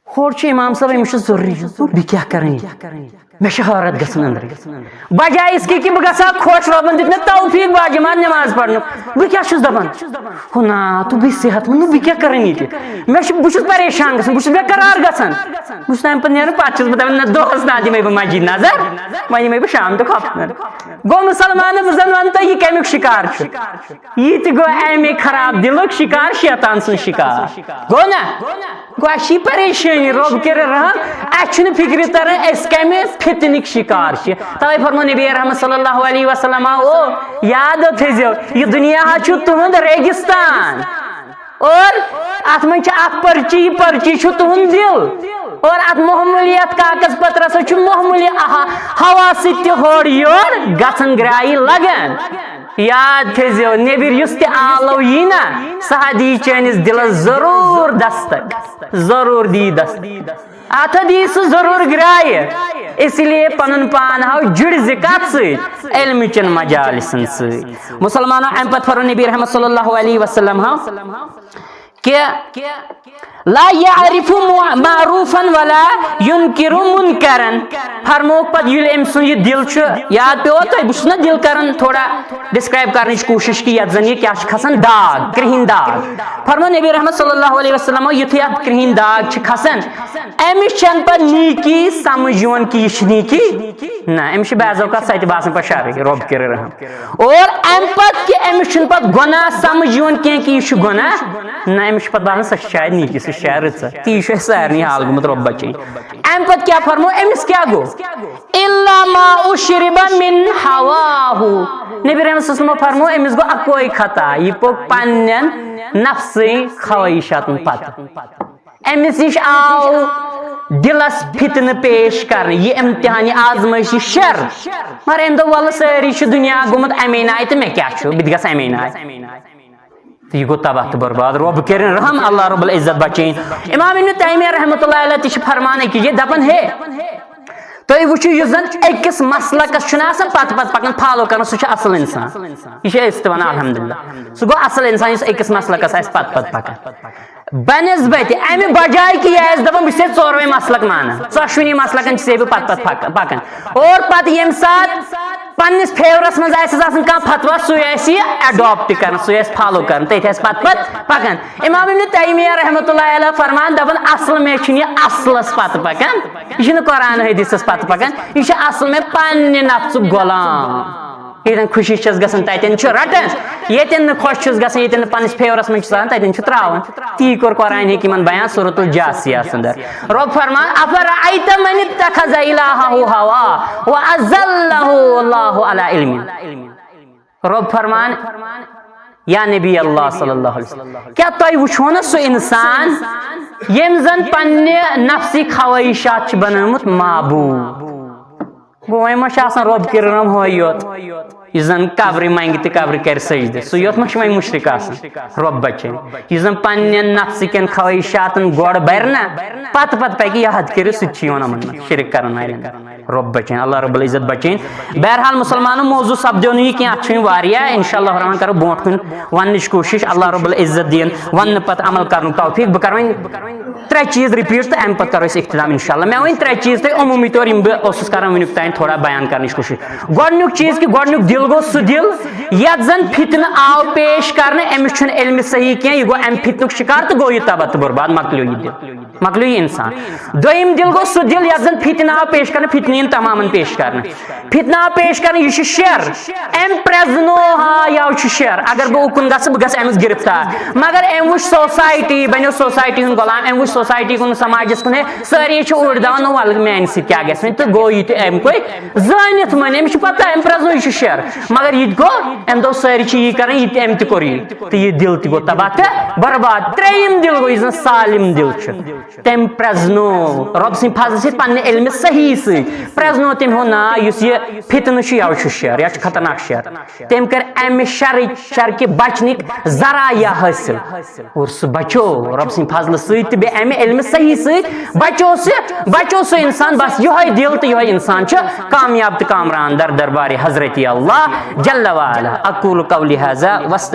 ہور چھُ اِمام صٲب أمِس چھُ ضروٗری بہٕ کیاہ کرٕ مےٚ چھِ حٲرت گژھان أنٛدرٕ بجاے اس کی کہ بہٕ گژھٕ ہا خۄش رۄبن دیُت مےٚ توفیٖق باجماعت نٮ۪ماز پرنُک بہٕ کیاہ چھُس دپان ہُہ نا تہٕ بہٕ صحت منٛد بہٕ کیاہ کرن ییٚتہِ بہٕ چھُس پریشان گژھان بہٕ چھُس بےقرار گژھان بہٕ چھُس تمہِ پتہٕ نیران پتہٕ چھُس بہٕ دپان نہ دۄہس نا دِمے بہٕ مسجد نظر وۄنۍ یِمے بہٕ شام تہٕ خۄفتن گوٚو مُسلمانو بہٕ زن ونہٕ تۄہہِ یہِ کمیُک شِکار چھُ یہِ تہِ گوٚو امے خراب دلُک شِکار شیطان سُنٛد شِکار گوٚو نا گوٚو اسہِ چھِ یہِ پریشٲنی رۄب کٔرِنۍ رحم اسہِ چھُنہٕ فِکرِ تران أسۍ کمہِ فتنٕکۍ شِکار چھِ توے فرمو نبی رحمت صلی اللہ علیہ وسلم او یاد تھٲیزیو یہِ دُنیا چھُ تُہُنٛد ریگِستان اور اتھ منٛز چھِ اکھ پرچی یہِ پرچی چھُ تُہُنٛد دل اور اتھ معموٗلی یتھ کاغذ پترس چھُ معموٗلی ہوا سۭتۍ تہِ ہورٕ یور گژھن گرایہِ لگان یاد تھٲیزیو نیبر یُس تہِ آلو یی نا سۄ دی چٲنِس دلس ضروٗر دستک ضروٗر دی دستک اتھ دی سُہ ضروٗر گرایہِ اسی لیے پنُن پان ہاو جُڑزِ کتھ سۭتۍ علمٕچن مجالسن سۭتۍ مسلمانو امہِ پتہٕ فرمو نبی رحمت صلی اللہ علیہ وسلم کہ لا يعرف معروفا ولا ينكر منكرا فرموک پتہٕ ییٚلہِ أمۍ سُنٛد یہِ دل چھُ یاد پیٚووا تۄہہِ بہٕ چھُس نا دل کران تھوڑا ڈسکرائب کرنٕچ کوٗشش کہِ یتھ زن یہِ کیاہ چھُ کھسان داغ کرٛہِنۍ داغ فرمو نبی رحمت صلی اللہ علیہ وسلم یُتھُے اتھ کرٛہِنۍ داغ چھِ کھسان امس چھن پہ نیکی سمجھ یوان کہ یہ نیکی نا امس بعض اوقات سہ باسان پہ شرعی رب کر رحم اور ام پتہ کہ امس چھن پتہ گناہ سمجھ یوان کی کہ یہ گناہ نا امس پتہ باسان سہ شاید نیکی سہ شاید رچ تی سارنی حال گومت رب بچین ام پتہ کیا فرمو امس کیا گو الا ما اشرب من هواه نبی رحمت صلی اللہ علیہ وسلم فرمو امس گو اکوئی خطا یہ پوک پنن نفسی خواہشات پتہ امس نش آو دلس فتن پیش کرنے یہ امتحانی آزمائشی شر مگر ام دو والله ساری دنیا گومت امین آئی تو میں کیا چھو بت گس امین آئی تو یہ گو تباہ تو برباد رب کرن رحم اللہ رب العزت بچین امام ابن تیمیہ رحمۃ اللہ علیہ تش فرمانے کی دپن ہے تو وچو یہ زن اکس مسلکس چھناسن پت پت پکن فالو کرن سہ اصل انسان یہ استوان الحمدللہ سہ گو اصل انسان اس اکس مسلکس اس پت پت پکن بنسبت امہ بجائے کہ یہ دپن بہ چھس ژوروے مسلک مانا ژۄشوٕنی مسلکن چھس بہ پت پت پکن اور پتہ یم سات پنس فیورس من آسان کھانا فتوا سہ اڈاپٹ کرن سہ فالو کرن تھی پت پت پکان امام ابن تیمیہ رحمۃ اللہ علیہ فرمان دپان اصل میں یہ اصلس پت پکان یہ قرآن حدیثس پت پکان یہ اصل میں پنہ نفس غلام یتن خوشی چھس گژھان تتین رٹان یتن خوش چھس گژھان یتن پنس فیورس من تتین تراوان تی کور قرآن حکیمن بیان سورۃ الجاثیہ اندر رب فرمان افرأیت من اتخذ الہہ ہوا واضلہ اللہ علی علم رب فرمان یا نبی اللہ صلی اللہ علیہ وسلم کیا تھی وچھو نا سہ انسان یم زن پنہ نفسی خواہشات بنامت معبود گو وی رب کرم ہو یوت یہ زن قبر منگ تو قبر کر سجدہ سہ یوت ما وی مشرک رب بچے یہ زن پنہ نفس کن خواہشات گوڑ برنا پت پت پکہ یہ حد کر سہ شرک کرن رب بچین اللہ رب العزت بچین بہرحال مسلمانوں موضوع سپدو نہیں کی انشاءاللہ الرحمن کرو برونٹ کن ونچ کوشش اللہ رب العزت دین ون پتہ عمل کرن توفیق بہ کر ترے چیز رپیٹ تو ام پتہ کرو اختتام انشاءاللہ میں ون ترے چیز تہ عمومی طور بہت کران ونیک تین تھوڑا بیان کرنے کوشش گۄڈنیُک چیز کہ گۄڈنیُک دل گو سہ دل یت زن فتن آو پیش کرنے امس چھن علم صحیح کی یہ گو ام فتنک شکار تو گو یہ تباہ تو برباد مکلیو یہ دل مکلیو یہ انسان دویم دل گو سہ دل یت زن فتن آو پیش کرنے فتنین تمام پیش کرنے فتنہ آو پیش کرنے یہ شر ام پرزنو ہا یا شر اگر بہ اکن گھس بہ گھس امس گرفتار مگر ام وچ سوسائٹی بنو سوسائٹی ہن غلام ام وچ سوسائٹی کن سماجس کن ساری اوڑ دان ول میان سی کیا گھس تو گو یہ ام کوئی زانت من امس پتہ ام پرزنو یہ شر مگر یہ گو ام دو ساری یہ کرن یہ ام تہ کور تو یہ دل تہ گو تباہ تہ برباد تریم دل گو یہ سالم دل چھ تم پرزنو رب سن فضل سے پنہ علم صحیح سے پرزنو تم ہو نا اس یہ فتن یہ شر یا خطرناک شر تم کر ام شر کے بچنک ذرائع حاصل اور سہ بچو رب سن فضل ست بے ام علم صحیح ست بچو سہ انسان بس یہ دل تو یہ انسان چھ کامیاب تو کامران در دربار حضرت اللہ جل وعلا اقول قولی ھذا واستغفر